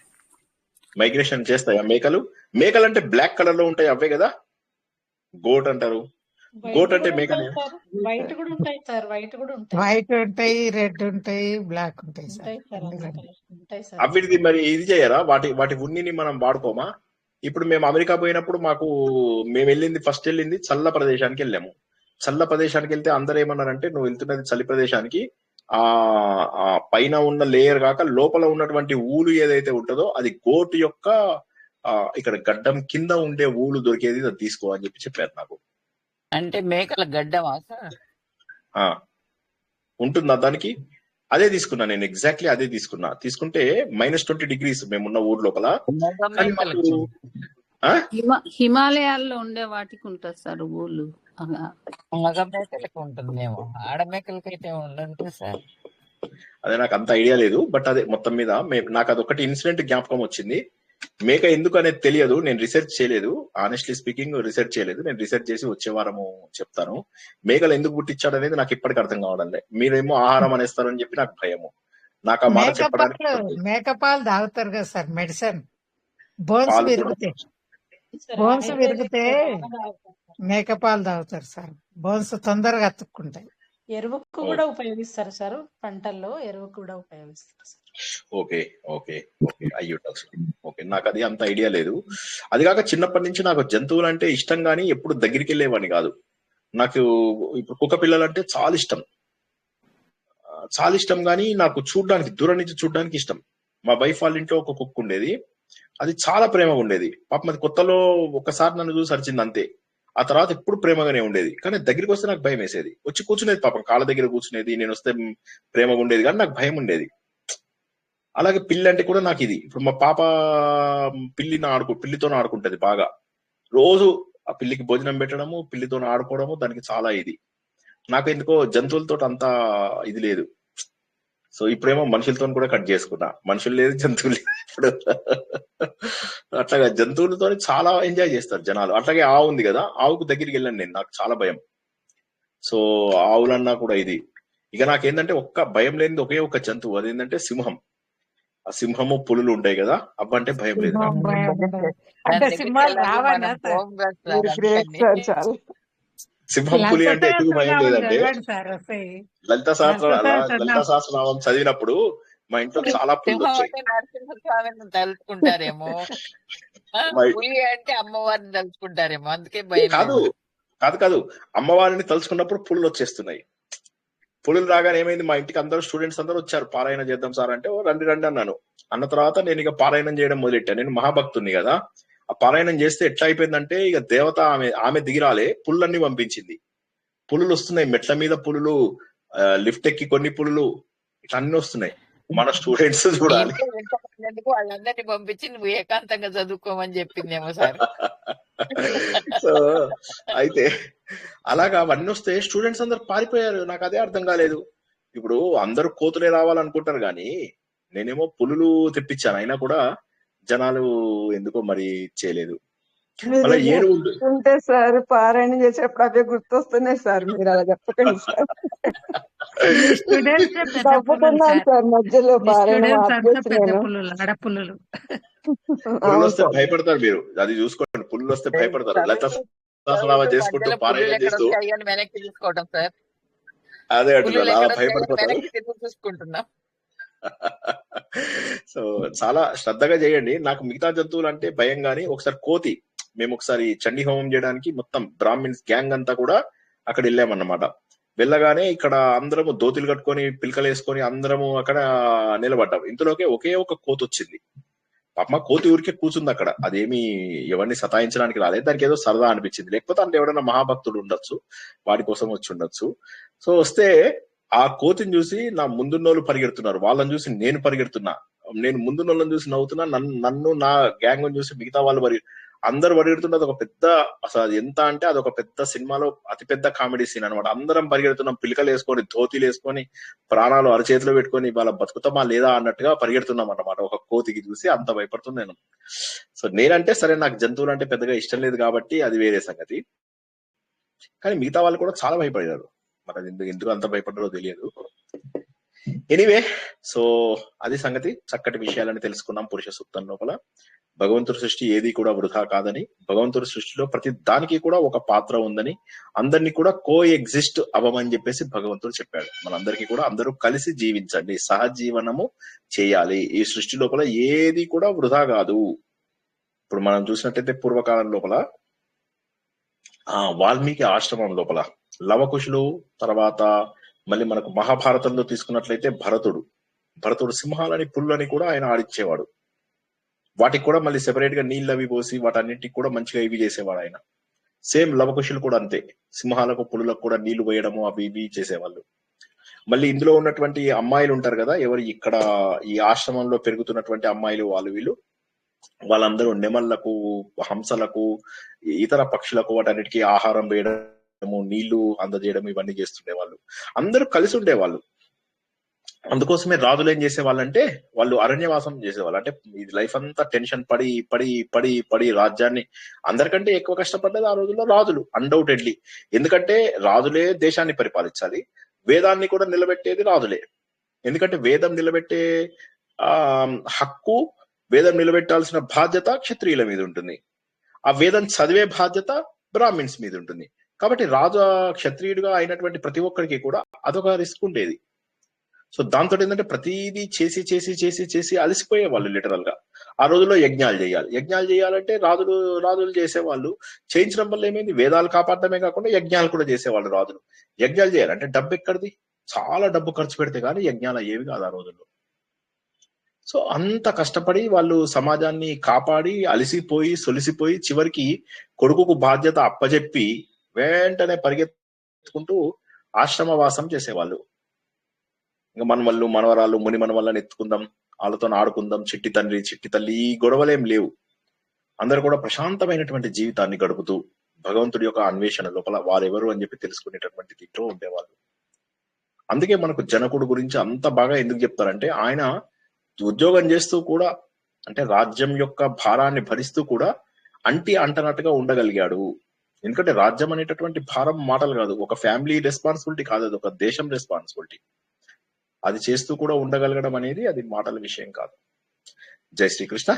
మైగ్రేషన్ చేస్తాయా మేకలు? మేకలు అంటే బ్లాక్ కలర్ లో ఉంటాయి, అవే కదా గోట్ అంటారు. గోట్ అంటే మేకలే. వైట్ కూడా ఉంటాయి సార్, వైట్ కూడా ఉంటాయి. వైట్ ఉంటాయి, రెడ్ ఉంటాయి, బ్లాక్ ఉంటాయి సార్. ఉంటాయి సార్, అన్ని రకాలు. ఉంటాయి సార్. అవిటిది మరి ఇది చేయరా? వాటి ఉన్నిని మనం వాడుకోమా? ఇప్పుడు మేము అమెరికా పోయినప్పుడు మేము ఫస్ట్ వెళ్ళింది చల్ల ప్రదేశానికి వెళ్ళాము. చల్ల ప్రదేశానికి వెళ్తే అందరూ ఏమన్నారంటే, నువ్వు వెళ్తున్నది చలి ప్రదేశానికి, ఆ పైన ఉన్న లేయర్ కాక లోపల ఉన్నటువంటి ఊలు ఏదైతే ఉంటుందో అది గోటు యొక్క ఇక్కడ గడ్డం కింద ఉండే ఊలు దొరికేది, అది తీసుకో అని చెప్పారు నాకు. అంటే మేకల గడ్డమా సార్? ఉంటుందా దానికి? అదే తీసుకున్నా నేను, ఎగ్జాక్ట్లీ అదే తీసుకుంటే -20 degrees మేమున్న ఊరు లోపల. హిమాలయాల్లో ఉండే వాటికి ఉంటుంది సార్ ఊళ్ళు. మగ మేకలకి ఉంటుందేమో, ఆడ మేకలకైతే ఉండదు సార్. అదే నాకు అంత ఐడియా లేదు, బట్ అదే మొత్తం మీద నాకు అదొకటి ఇన్సిడెంట్ జ్ఞాపకం వచ్చింది. మేక ఎందుకు అనేది తెలియదు, నేను రీసెర్చ్ చేయలేదు, ఆనెస్ట్లీ స్పీకింగ్ రీసెర్చ్ చేయలేదు. నేను రీసెర్చ్ చేసి వచ్చే వారము చెప్తాను. మేకలు ఎందుకు పుట్టించాడు అనేది నాకు ఇప్పటికి అర్థం కావడం లేదు. మీరేమో ఆహారం అనేస్తారని చెప్పి నాకు భయము. నాకు ఆ మాట చెప్పడానికి. మేకపాలు తాగుతారు కదా సార్, మెడిసిన్. బోన్స్ విరిగితే మేకపాలు తాగుతారు సార్, బోన్స్ తొందరగా అతుక్కుంటాయి. ఎరువుకు కూడా ఉపయోగిస్తారు సార్, పంటల్లో ఎరువు కూడా ఉపయోగిస్తారు సార్. ఓకే ఓకే ఓకే అయ్యుండొచ్చు. ఓకే, నాకు అది అంత ఐడియా లేదు. అది కాక చిన్నప్పటి నుంచి నాకు జంతువులు అంటే ఇష్టం, గానీ ఎప్పుడు దగ్గరికి వెళ్ళేవాడిని కాదు. నాకు ఇప్పుడు కుక్క పిల్లలు అంటే చాలా ఇష్టం, కానీ నాకు చూడడానికి, దూరం నుంచి చూడడానికి ఇష్టం. మా వైఫ్ వాళ్ళ ఇంట్లో ఒక కుక్క ఉండేది, అది చాలా ప్రేమగా ఉండేది. పాపం అది కొత్తలో ఒక్కసారి నన్ను చూసి అరిచింది అంతే, ఆ తర్వాత ఎప్పుడు ప్రేమగానే ఉండేది. కానీ దగ్గరికి వస్తే నాకు భయం వేసేది. వచ్చి కూర్చునేది, పాపం కాళ్ళ దగ్గర కూర్చునేది, నేను వస్తే ప్రేమగా ఉండేది, కానీ నాకు భయం ఉండేది. అలాగే పిల్లి అంటే కూడా నాకు ఇది. ఇప్పుడు మా పాప పిల్లితో ఆడుకుంటది బాగా. రోజు ఆ పిల్లికి భోజనం పెట్టడము, పిల్లితో ఆడుకోవడము, దానికి చాలా ఇది. నాకు ఎందుకో జంతువులతో అంత ఇది లేదు. సో ఇప్పుడేమో మనుషులతో కూడా కట్ చేసుకున్నా, మనుషులు లేదు జంతువులు లేదు ఇప్పుడు. అట్లాగా జంతువులతో చాలా ఎంజాయ్ చేస్తారు జనాలు. అట్లాగే ఆవు ఉంది కదా, ఆవుకు దగ్గరికి వెళ్ళాను నేను, నాకు చాలా భయం. సో ఆవులన్నా కూడా ఇది. ఇక నాకేంటంటే ఒక్క భయం లేనిది ఒకే ఒక జంతువు, అదేంటంటే సింహం. ఆ సింహము, పులులు ఉంటాయి కదా, అబ్బంటే భయం లేదు నాకు. సింహం, పులి అంటే ఎందుకు భయం లేదంటే, లలిత సహస్రనామం చదివినప్పుడు మా ఇంట్లో చాలా పులులు వచ్చాయి. నరసింహస్వామిని తలుచుకుంటారేమో, పులి అంటే అమ్మవారిని తలుచుకుంటారేమో, అందుకే భయం. కాదు, అమ్మవారిని తలుచుకున్నప్పుడు పులులు వచ్చేస్తున్నాయి. పులులు రాగానే ఏమైంది, మా ఇంటికి అందరూ స్టూడెంట్స్ అందరూ వచ్చారు, పారాయణ చేద్దాం సార్ అంటే, రండి అన్నాను. అన్న తర్వాత నేను ఇక పారాయణం చేయడం మొదలెట్టాను. నేను మహాభక్తుని కదా, ఆ పారాయణం చేస్తే ఎట్లా అయిపోయిందంటే, ఇక దేవత ఆమె దిగిరాలే పులులన్నీ పంపించింది. పులులు వస్తున్నాయి, మెట్ల మీద పులులు, లిఫ్ట్ ఎక్కి కొన్ని పులులు, ఇట్లా అన్ని వస్తున్నాయి. మన స్టూడెంట్స్ చూడాలి. వాళ్ళందరినీ పంపించి నువ్వు ఏకాంతంగా చదువుకోమని చెప్పిందేమో సార్. సో అయితే అలాగా అవన్నీ వస్తే స్టూడెంట్స్ అందరు పారిపోయారు. నాకు అదే అర్థం కాలేదు. ఇప్పుడు అందరూ కోతులే రావాలనుకుంటారు, కానీ నేనేమో పులులు తెప్పించాను, అయినా కూడా జనాలు ఎందుకో మరి చేయలేదు. అలా ఉంటే సార్ పారాయణ చేసేటప్పుడు అవే గుర్తొస్తున్నాయి సార్, మీరు అలా చెప్పకండి సార్. తప్పుకున్నాను సార్ మధ్యలో పారాయణ. పులులు వస్తే భయపడతారు, మీరు అది చూసుకోండి. పుల్లు వస్తే భయపడతారు. లలిత చేసుకుంటూ పారాయణ చేస్తూ వెనక్కి తీసుకోవడం సార్, అదే అంటున్నారు, అలా భయపడిపోతారు. చూసుకుంటున్నా. సో చాలా శ్రద్ధగా చేయండి. నాకు మిగతా జంతువులు అంటే భయం, గానీ ఒకసారి కోతి, మేము ఒకసారి చండీ హోమం చేయడానికి మొత్తం బ్రాహ్మిన్స్ గ్యాంగ్ అంతా కూడా అక్కడ వెళ్ళామన్నమాట. వెళ్ళగానే ఇక్కడ అందరము దోతిలు కట్టుకొని పిలకలు వేసుకొని అందరము అక్కడ నిలబడ్డాం. ఇంతలోకే ఒకే ఒక కోతి వచ్చింది. పాప కోతి ఊరికే కూర్చుంది అక్కడ. అదేమి ఎవరిని సతాయించడానికి రాలేదు, దానికి ఏదో సరదా అనిపించింది. లేకపోతే అంటే ఎవరైనా మహాభక్తుడు ఉండొచ్చు, వాడి కోసం వచ్చి ఉండొచ్చు. సో వస్తే ఆ కోతిని చూసి నా ముందున్నోళ్ళు పరిగెడుతున్నారు, వాళ్ళని చూసి నేను పరిగెడుతున్నా, నేను ముందున్నోళ్ళని చూసి నవ్వుతున్నా, నన్ను నా గ్యాంగ్ చూసి మిగతా వాళ్ళు అందరు పరిగెడుతుంటే అదొక పెద్ద, అసలు అది ఎంత అంటే అదొక పెద్ద సినిమాలో అతిపెద్ద కామెడీ సీన్ అనమాట. అందరం పరిగెడుతున్నాం, పిలకలు వేసుకొని ధోతీలు వేసుకొని ప్రాణాలు అరచేతిలో పెట్టుకొని వాళ్ళ బతుకుతామా లేదా అన్నట్టుగా పరిగెడుతున్నాం అన్నమాట. ఒక కోతికి చూసి అంత భయపడుతుంది నేను. సో నేనంటే సరే, నాకు జంతువులు అంటే పెద్దగా ఇష్టం లేదు కాబట్టి అది వేరే సంగతి. కానీ మిగతా వాళ్ళు కూడా చాలా భయపడ్డారు. మరి ఎందుకు అంత భయపడ్డారో తెలియదు. ఎనీవే, సో అది సంగతి. చక్కటి విషయాలని తెలుసుకున్నాం పురుష సూక్తం లోపల. భగవంతుడి సృష్టి ఏది కూడా వృధా కాదని, భగవంతుడి సృష్టిలో ప్రతి దానికి కూడా ఒక పాత్ర ఉందని, అందరినీ కూడా కో ఎగ్జిస్ట్ అవ్వమని చెప్పేసి భగవంతుడు చెప్పాడు. మనందరికీ కూడా అందరూ కలిసి జీవించండి, సహజీవనము చేయాలి. ఈ సృష్టి లోపల ఏది కూడా వృధా కాదు. ఇప్పుడు మనం చూసినట్టయితే పూర్వకాలం లోపల వాల్మీకి ఆశ్రమం లోపల లవకుశులు, తర్వాత మళ్ళీ మనకు మహాభారతంలో తీసుకున్నట్లయితే భరతుడు సింహాలని పుల్లని కూడా ఆయన ఆడిచ్చేవాడు. వాటికి కూడా మళ్ళీ సెపరేట్ గా నీళ్ళు అవి పోసి వాటన్నిటికి కూడా మంచిగా ఇవి చేసేవాడు ఆయన. సేమ్ లవకుశులు కూడా అంతే, సింహాలకు పులులకు కూడా నీళ్లు పోయడము అవి ఇవి చేసేవాళ్ళు. మళ్ళీ ఇందులో ఉన్నటువంటి అమ్మాయిలు ఉంటారు కదా, ఎవరు ఇక్కడ ఈ ఆశ్రమంలో పెరుగుతున్నటువంటి అమ్మాయిలు వీళ్ళు వాళ్ళందరూ నెమళ్లకు, హంసలకు, ఇతర పక్షులకు వాటన్నిటికీ ఆహారం వేయడము, నీళ్లు అందజేయడం ఇవన్నీ చేస్తుండేవాళ్ళు. అందరూ కలిసి ఉండేవాళ్ళు. అందుకోసమే రాజులు ఏం చేసేవాళ్ళంటే వాళ్ళు అరణ్యవాసం చేసేవాళ్ళు. అంటే ఇది లైఫ్ అంతా టెన్షన్ పడి పడి పడి పడి రాజ్యాన్ని, అందరికంటే ఎక్కువ కష్టపడ్డది ఆ రోజుల్లో రాజులు అన్డౌటెడ్లీ. ఎందుకంటే రాజులే దేశాన్ని పరిపాలించాలి, వేదాన్ని కూడా నిలబెట్టేది రాజులే. ఎందుకంటే వేదం నిలబెట్టే హక్కు, వేదం నిలబెట్టాల్సిన బాధ్యత క్షత్రియుల మీద ఉంటుంది. ఆ వేదం చదివే బాధ్యత బ్రాహ్మిన్స్ మీద ఉంటుంది. కాబట్టి రాజు క్షత్రియుడిగా అయినటువంటి ప్రతి ఒక్కరికి కూడా అదొక రిస్క్ ఉండేది. సో దాంతో ఏంటంటే ప్రతిదీ చేసి చేసి చేసి చేసి అలసిపోయే వాళ్ళు లిటరల్ గా. ఆ రోజుల్లో యజ్ఞాలు చేయాలంటే రాజులు చేసేవాళ్ళు. చేయించడం వల్ల ఏమైంది, వేదాలు కాపాడటమే కాకుండా యజ్ఞాలు కూడా చేసేవాళ్ళు రాజులు. యజ్ఞాలు చేయాలంటే డబ్బు ఎక్కడిది, చాలా డబ్బు ఖర్చు పెడితే కానీ యజ్ఞాలు అయ్యేవి కాదు ఆ రోజుల్లో. సో అంత కష్టపడి వాళ్ళు సమాజాన్ని కాపాడి అలసిపోయి సొలిసిపోయి చివరికి కొడుకుకు బాధ్యత అప్పజెప్పి వెంటనే పరిగెత్తుకుంటూ ఆశ్రమవాసం చేసేవాళ్ళు. ఇంకా మనవళ్ళు మనవరాళ్ళు ముని మనవళ్ళని ఎత్తుకుందాం, వాళ్ళతో ఆడుకుందాం, చిట్టి తల్లి ఈ గొడవలేం లేవు. అందరు కూడా ప్రశాంతమైనటువంటి జీవితాన్ని గడుపుతూ భగవంతుడి యొక్క అన్వేషణ లోపల వారెవరు అని చెప్పి తెలుసుకునేటటువంటి దీంట్లో ఉండేవాళ్ళు. అందుకే మనకు జనకుడు గురించి అంత బాగా ఎందుకు చెప్తారంటే, ఆయన ఉద్యోగం చేస్తూ కూడా, అంటే రాజ్యం యొక్క భారాన్ని భరిస్తూ కూడా అంటనట్టుగా ఉండగలిగాడు. ఎందుకంటే రాజ్యం అనేటటువంటి భారం మాటలు కాదు, ఒక ఫ్యామిలీ రెస్పాన్సిబిలిటీ కాదు, అది ఒక దేశం రెస్పాన్సిబిలిటీ. అది చేస్తూ కూడా ఉండగలగడం అనేది అది మాటల విషయం కాదు. జై శ్రీకృష్ణ.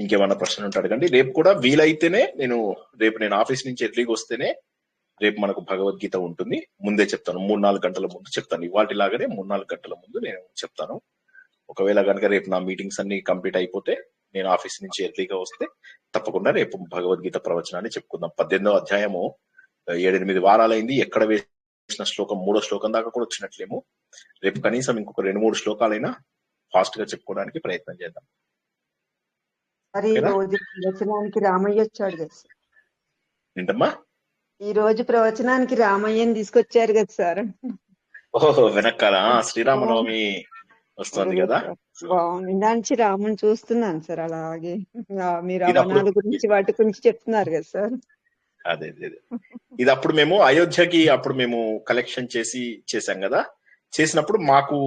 ఇంకేమన్నా ప్రశ్నలు ఉంటే అడగండి. రేపు కూడా వీలైతేనే నేను ఆఫీస్ నుంచి ఎర్లీగా వస్తేనే రేపు మనకు భగవద్గీత ఉంటుంది. ముందే చెప్తాను, 3-4 గంటల ముందు చెప్తాను. ఇవాటిలాగానే 3-4 గంటల ముందు నేను చెప్తాను. ఒకవేళ కనుక రేపు నా మీటింగ్స్ అన్ని కంప్లీట్ అయిపోతే నేను ఆఫీస్ నుంచి ఎర్లీగా వస్తే తప్పకుండా రేపు భగవద్గీత ప్రవచనాన్ని చెప్పుకుందాం. 18వ అధ్యాయము 7-8 వారాలైంది. ఎక్కడ వేసిన శ్లోకం 3వ శ్లోకం దాకా కూడా వచ్చినట్లేము. రేపు కనీసం ఇంకొక 2-3 శ్లోకాలైనా ఫాస్ట్ గా చెప్పుకోవడానికి ప్రయత్నం చేద్దాం. ఈ రోజు ప్రవచనానికి రామయ్య వచ్చాడు కదా సార్. ఏంటమ్మా? ఈ రోజు ప్రవచనానికి రామయ్యని తీసుకొచ్చారు కదా సార్. ఓహో, వెనకాల శ్రీరామనవమి వస్తుంది కదా. బాగుంది, దానికి రాముని చూస్తున్నాను సార్. అలాగే మీరు అవనాల గురించి వాటి గురించి చెప్తున్నారు కదా సార్. అదే ఇది అప్పుడు మేము అయోధ్యకి మేము కలెక్షన్ చేసాం కదా. చేసినప్పుడు మాకు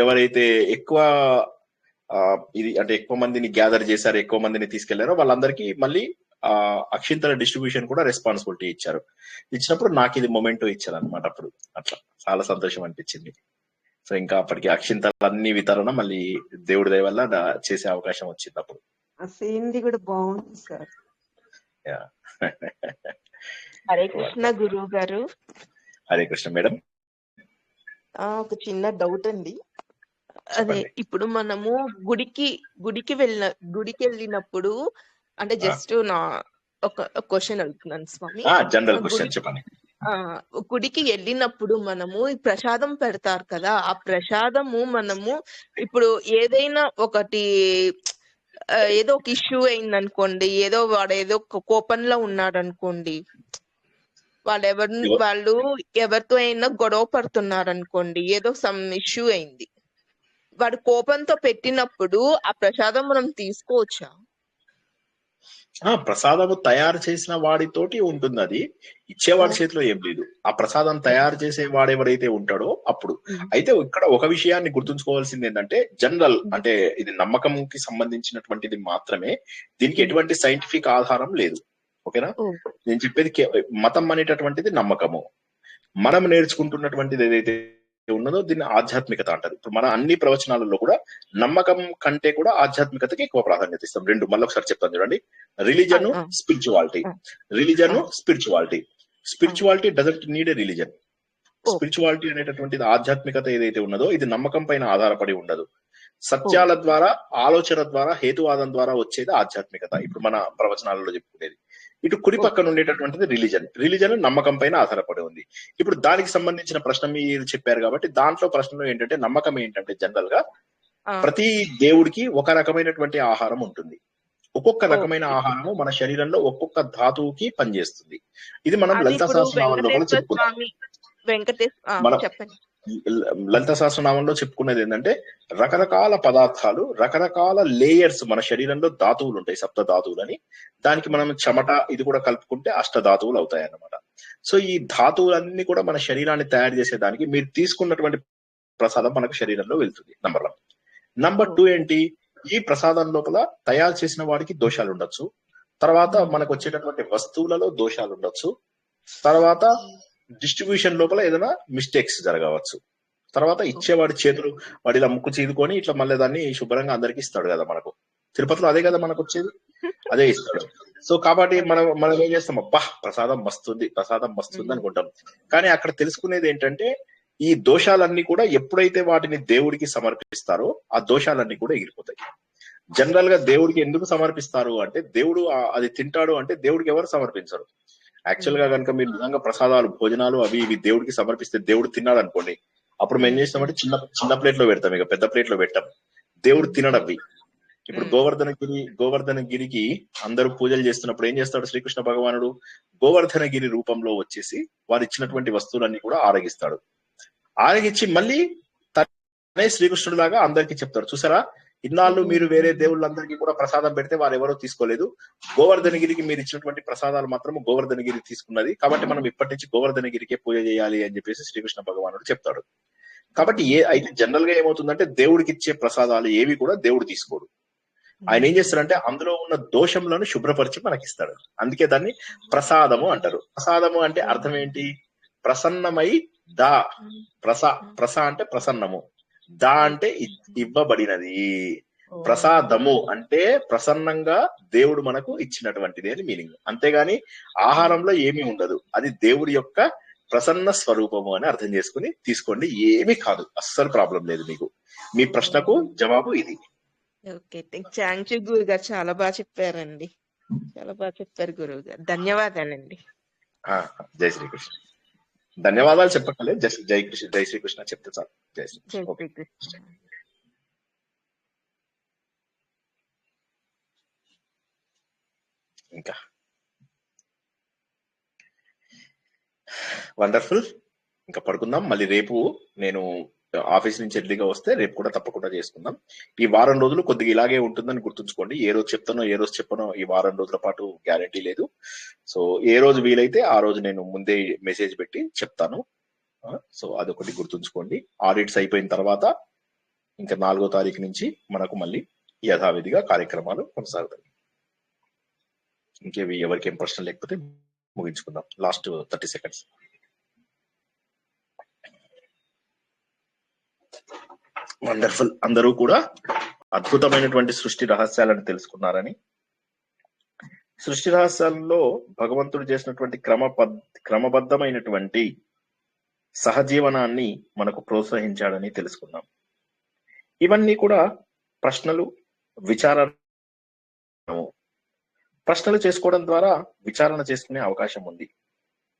ఎవరైతే ఎక్కువ ఇది అంటే ఎక్కువ మందిని గ్యాదర్ చేశారో, ఎక్కువ మందిని తీసుకెళ్లారో వాళ్ళందరికీ మళ్ళీ అక్షింతల డిస్ట్రిబ్యూషన్ కూడా రెస్పాన్సిబిలిటీ ఇచ్చారు. ఇచ్చినప్పుడు నాకు ఇది మొమెంటో ఇచ్చారు అనమాట. అప్పుడు అట్లా చాలా సంతోషం అనిపించింది. సో ఇంకా అప్పటికి అక్షింతలన్నీ వితరణ మళ్ళీ దేవుడి దయ వల్ల చేసే అవకాశం వచ్చింది. అప్పుడు ఆ సీనరీ కూడా బాగుంది సార్. హరే కృష్ణ గురువు గారు. హరే కృష్ణ మేడం. ఒక చిన్న డౌట్ అండి. అదే ఇప్పుడు మనము గుడికి వెళ్ళినప్పుడు అంటే జస్ట్ నా ఒక క్వశ్చన్ అడుగుతున్నాను స్వామి. జనరల్ క్వశ్చన్ చెప్పండి. గుడికి వెళ్ళినప్పుడు మనము ఈ ప్రసాదం పెడతారు కదా, ఆ ప్రసాదము మనము ఇప్పుడు ఏదైనా ఒకటి ఏదో ఒక ఇష్యూ అయింది అనుకోండి, ఏదో వాడు ఏదో కోపంలో ఉన్నాడు అనుకోండి, వాళ్ళు ఎవరితో అయినా గొడవ పడుతున్నారు అనుకోండి, ఏదో సమ్ ఇష్యూ అయింది, వాడు కోపంతో పెట్టినప్పుడు ఆ ప్రసాదం మనం తీసుకోవచ్చా? ప్రసాదము తయారు చేసిన వాడితోటి ఉంటుంది, అది ఇచ్చేవాడి చేతిలో ఏం లేదు. ఆ ప్రసాదం తయారు చేసే వాడు ఎవరైతే ఉంటాడో అప్పుడు. అయితే ఇక్కడ ఒక విషయాన్ని గుర్తుంచుకోవాల్సింది ఏంటంటే, జనరల్ అంటే ఇది నమ్మకంకి సంబంధించినటువంటిది మాత్రమే, దీనికి ఎటువంటి సైంటిఫిక్ ఆధారం లేదు. ఓకేనా? నేను చెప్పేది మతం అనేటటువంటిది నమ్మకము. మనం నేర్చుకుంటున్నటువంటిది ఏదైతే ఉన్నదో దీన్ని ఆధ్యాత్మికత అంటారు. ఇప్పుడు మన అన్ని ప్రవచనాలలో కూడా నమ్మకం కంటే కూడా ఆధ్యాత్మికతకి ఎక్కువ ప్రాధాన్యత ఇస్తాం. రెండు మళ్ళీ ఒకసారి చెప్తాను చూడండి. Religion, spirituality. Religion, spirituality. Spirituality doesn't need a religion. Spirituality అనేటటువంటిది ఆధ్యాత్మికత ఏదైతే ఉన్నదో ఇది నమ్మకం పైన ఆధారపడి ఉండదు. సత్యాల ద్వారా, ఆలోచన ద్వారా, హేతువాదం ద్వారా వచ్చేది ఆధ్యాత్మికత. ఇప్పుడు మన ప్రవచనాలలో చెప్పుకునేది. ఇటు కుడి పక్కన ఉండేటటువంటిది రిలీజన్. రిలీజన్ నమ్మకం పైన ఆధారపడి ఉంది. ఇప్పుడు దానికి సంబంధించిన ప్రశ్న మీరు చెప్పారు కాబట్టి దాంట్లో ప్రశ్నలో ఏంటంటే, నమ్మకం ఏంటంటే జనరల్ గా ప్రతి దేవుడికి ఒక రకమైనటువంటి ఆహారం ఉంటుంది. ఒక్కొక్క రకమైన ఆహారము మన శరీరంలో ఒక్కొక్క ధాతువుకి పనిచేస్తుంది. ఇది మనం లలిత సహస్రనామంలో కూడా చెప్పుకున్నాం. లలిత సహస్రనామంలో చెప్పుకునేది ఏంటంటే, రకరకాల పదార్థాలు, రకరకాల లేయర్స్ మన శరీరంలో ధాతువులు ఉంటాయి, సప్త ధాతువులని. దానికి మనం చెమట ఇది కూడా కలుపుకుంటే అష్ట ధాతువులు అవుతాయి అన్నమాట. సో ఈ ధాతువులన్నీ కూడా మన శరీరాన్ని తయారు చేసేదానికి మీరు తీసుకున్నటువంటి ప్రసాదం మనకు శరీరంలో వెళ్తుంది. నంబర్ 1. నంబర్ 2 ఏంటి, ఈ ప్రసాదం లోపల తయారు చేసిన వాడికి దోషాలు ఉండొచ్చు, తర్వాత మనకు వచ్చేటటువంటి వస్తువులలో దోషాలు ఉండొచ్చు, తర్వాత డిస్ట్రిబ్యూషన్ లోపల ఏదైనా మిస్టేక్స్ జరగవచ్చు, తర్వాత ఇచ్చేవాడి చేతులు వాడి ఇలా ముక్కు చీదుకొని ఇట్లా మళ్ళీ దాన్ని శుభ్రంగా అందరికి ఇస్తాడు కదా. మనకు తిరుపతిలో అదే కదా మనకు వచ్చేది, అదే ఇస్తాడు. సో కాబట్టి మనం ఏం చేస్తాం, అబ్బా ప్రసాదం మస్తుంది, ప్రసాదం మస్తుంది అనుకుంటాం. కానీ అక్కడ తెలుసుకునేది ఏంటంటే, ఈ దోషాలన్నీ కూడా ఎప్పుడైతే వాటిని దేవుడికి సమర్పిస్తారో ఆ దోషాలన్నీ కూడా ఎగిరిపోతాయి. జనరల్ గా దేవుడికి ఎందుకు సమర్పిస్తారు అంటే, దేవుడు అది తింటాడు అంటే దేవుడికి ఎవరు సమర్పించరు. యాక్చువల్ గా కనుక మీరు నిజంగా ప్రసాదాలు, భోజనాలు అవి ఇవి దేవుడికి సమర్పిస్తే దేవుడు తిన్నాడు అనుకోండి, అప్పుడు మేము ఏం చేస్తామంటే చిన్న ప్లేట్ లో పెడతాం, ఇక పెద్ద ప్లేట్ లో పెట్టాం. దేవుడు తినడు అవి. ఇప్పుడు గోవర్ధనగిరికి అందరూ పూజలు చేస్తున్నప్పుడు ఏం చేస్తాడు శ్రీకృష్ణ భగవానుడు, గోవర్ధనగిరి రూపంలో వచ్చేసి వారు ఇచ్చినటువంటి వస్తువులన్నీ కూడా ఆరగిస్తాడు. ఆరగించి మళ్ళీ తనే శ్రీకృష్ణుడు లాగా అందరికీ చెప్తాడు, చూసారా ఇన్నాళ్ళు మీరు వేరే దేవుళ్ళందరికీ కూడా ప్రసాదం పెడితే వారు ఎవరో తీసుకోలేదు, గోవర్ధనగిరికి మీరు ఇచ్చినటువంటి ప్రసాదాలు మాత్రం గోవర్ధనగిరి తీసుకున్నది, కాబట్టి మనం ఇప్పటి నుంచి గోవర్ధనగిరికే పూజ చేయాలి అని చెప్పేసి శ్రీకృష్ణ భగవానుడు చెప్తాడు. కాబట్టి అయితే జనరల్ గా ఏమవుతుందంటే, దేవుడికి ఇచ్చే ప్రసాదాలు ఏవి కూడా దేవుడు తీసుకోడు. ఆయన ఏం చేస్తాడంటే అందులో ఉన్న దోషములను శుభ్రపరిచి మనకిస్తాడు. అందుకే దాన్ని ప్రసాదము అంటారు. ప్రసాదము అంటే అర్థం ఏంటి, ప్రసన్నమై దా. ప్రస అంటే ప్రసన్నము, దా అంటే ఇవ్వబడినది, ప్రసాదము అంటే ప్రసన్నంగా దేవుడు మనకు ఇచ్చినటువంటిది అని మీనింగ్. అంతేగాని ఆహారంలో ఏమీ ఉండదు, అది దేవుడి యొక్క ప్రసన్న స్వరూపము అని అర్థం చేసుకుని తీసుకోండి, ఏమీ కాదు, అస్సలు ప్రాబ్లం లేదు మీకు. మీ ప్రశ్నకు జవాబు ఇది. ఓకే, థ్యాంక్ యూ గురువు గారు, చాలా బాగా చెప్పారండి, చాలా బాగా చెప్పారు గురువు గారు, ధన్యవాదాలండి. జై శ్రీకృష్ణ. ధన్యవాదాలు చెప్పక్కర్లేదు, జై శ్రీకృష్ణ చెప్తే చాలు. జై శ్రీకృష్ణ. ఇంకా వండర్ఫుల్. ఇంకా పడుకుందాం. మళ్ళీ రేపు నేను ఆఫీస్ నుంచి ఎర్లీగా వస్తే రేపు కూడా తప్పకుండా చేసుకుందాం. ఈ వారం రోజులు కొద్దిగా ఇలాగే ఉంటుందని గుర్తుంచుకోండి. ఏ రోజు చెప్తానో ఏ రోజు చెప్పనో ఈ వారం రోజుల పాటు గ్యారంటీ లేదు. సో ఏ రోజు వీలైతే ఆ రోజు నేను ముందే మెసేజ్ పెట్టి చెప్తాను. సో అదొకటి గుర్తుంచుకోండి. ఆడిట్స్ అయిపోయిన తర్వాత ఇంకా 4వ తారీఖు నుంచి మనకు మళ్ళీ యథావిధిగా కార్యక్రమాలు కొనసాగుతాయి. ఇంకేవి ఎవరికేం ప్రశ్న లేకపోతే ముగించుకుందాం. Last 30 seconds. వండర్ఫుల్. అందరూ కూడా అద్భుతమైనటువంటి సృష్టి రహస్యాలను తెలుసుకున్నారని, సృష్టి రహస్యాలలో భగవంతుడు చేసినటువంటి క్రమబద్ధమైనటువంటి సహజీవనాన్ని మనకు ప్రోత్సహించాడని తెలుసుకున్నాం. ఇవన్నీ కూడా ప్రశ్నలు, ప్రశ్నలు చేసుకోవడం ద్వారా విచారణ చేసుకునే అవకాశం ఉంది.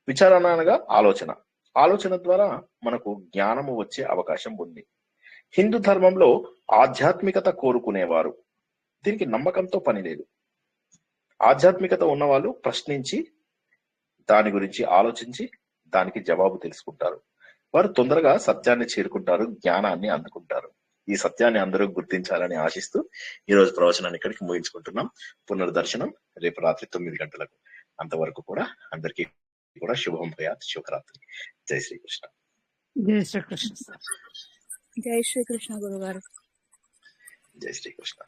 విచారణ అనగా ఆలోచన. ఆలోచన ద్వారా మనకు జ్ఞానము వచ్చే అవకాశం ఉంది. హిందూ ధర్మంలో ఆధ్యాత్మికత కోరుకునేవారు, దీనికి నమ్మకంతో పని లేదు. ఆధ్యాత్మికత ఉన్నవాళ్ళు ప్రశ్నించి దాని గురించి ఆలోచించి దానికి జవాబు తెలుసుకుంటారు. వారు తొందరగా సత్యాన్ని చేరుకుంటారు, జ్ఞానాన్ని అందుకుంటారు. ఈ సత్యాన్ని అందరూ గుర్తించాలని ఆశిస్తూ ఈ రోజు ప్రవచనాన్ని ఇక్కడికి ముగించుకుంటున్నాం. పునర్దర్శనం రేపు రాత్రి 9 గంటలకు. అంతవరకు కూడా అందరికీ కూడా శుభం భయాత్, శుభరాత్రి. జై శ్రీకృష్ణ. జై శ్రీకృష్ణ సార్. జై శ్రీకృష్ణ గురుగారు. జై శ్రీకృష్ణ.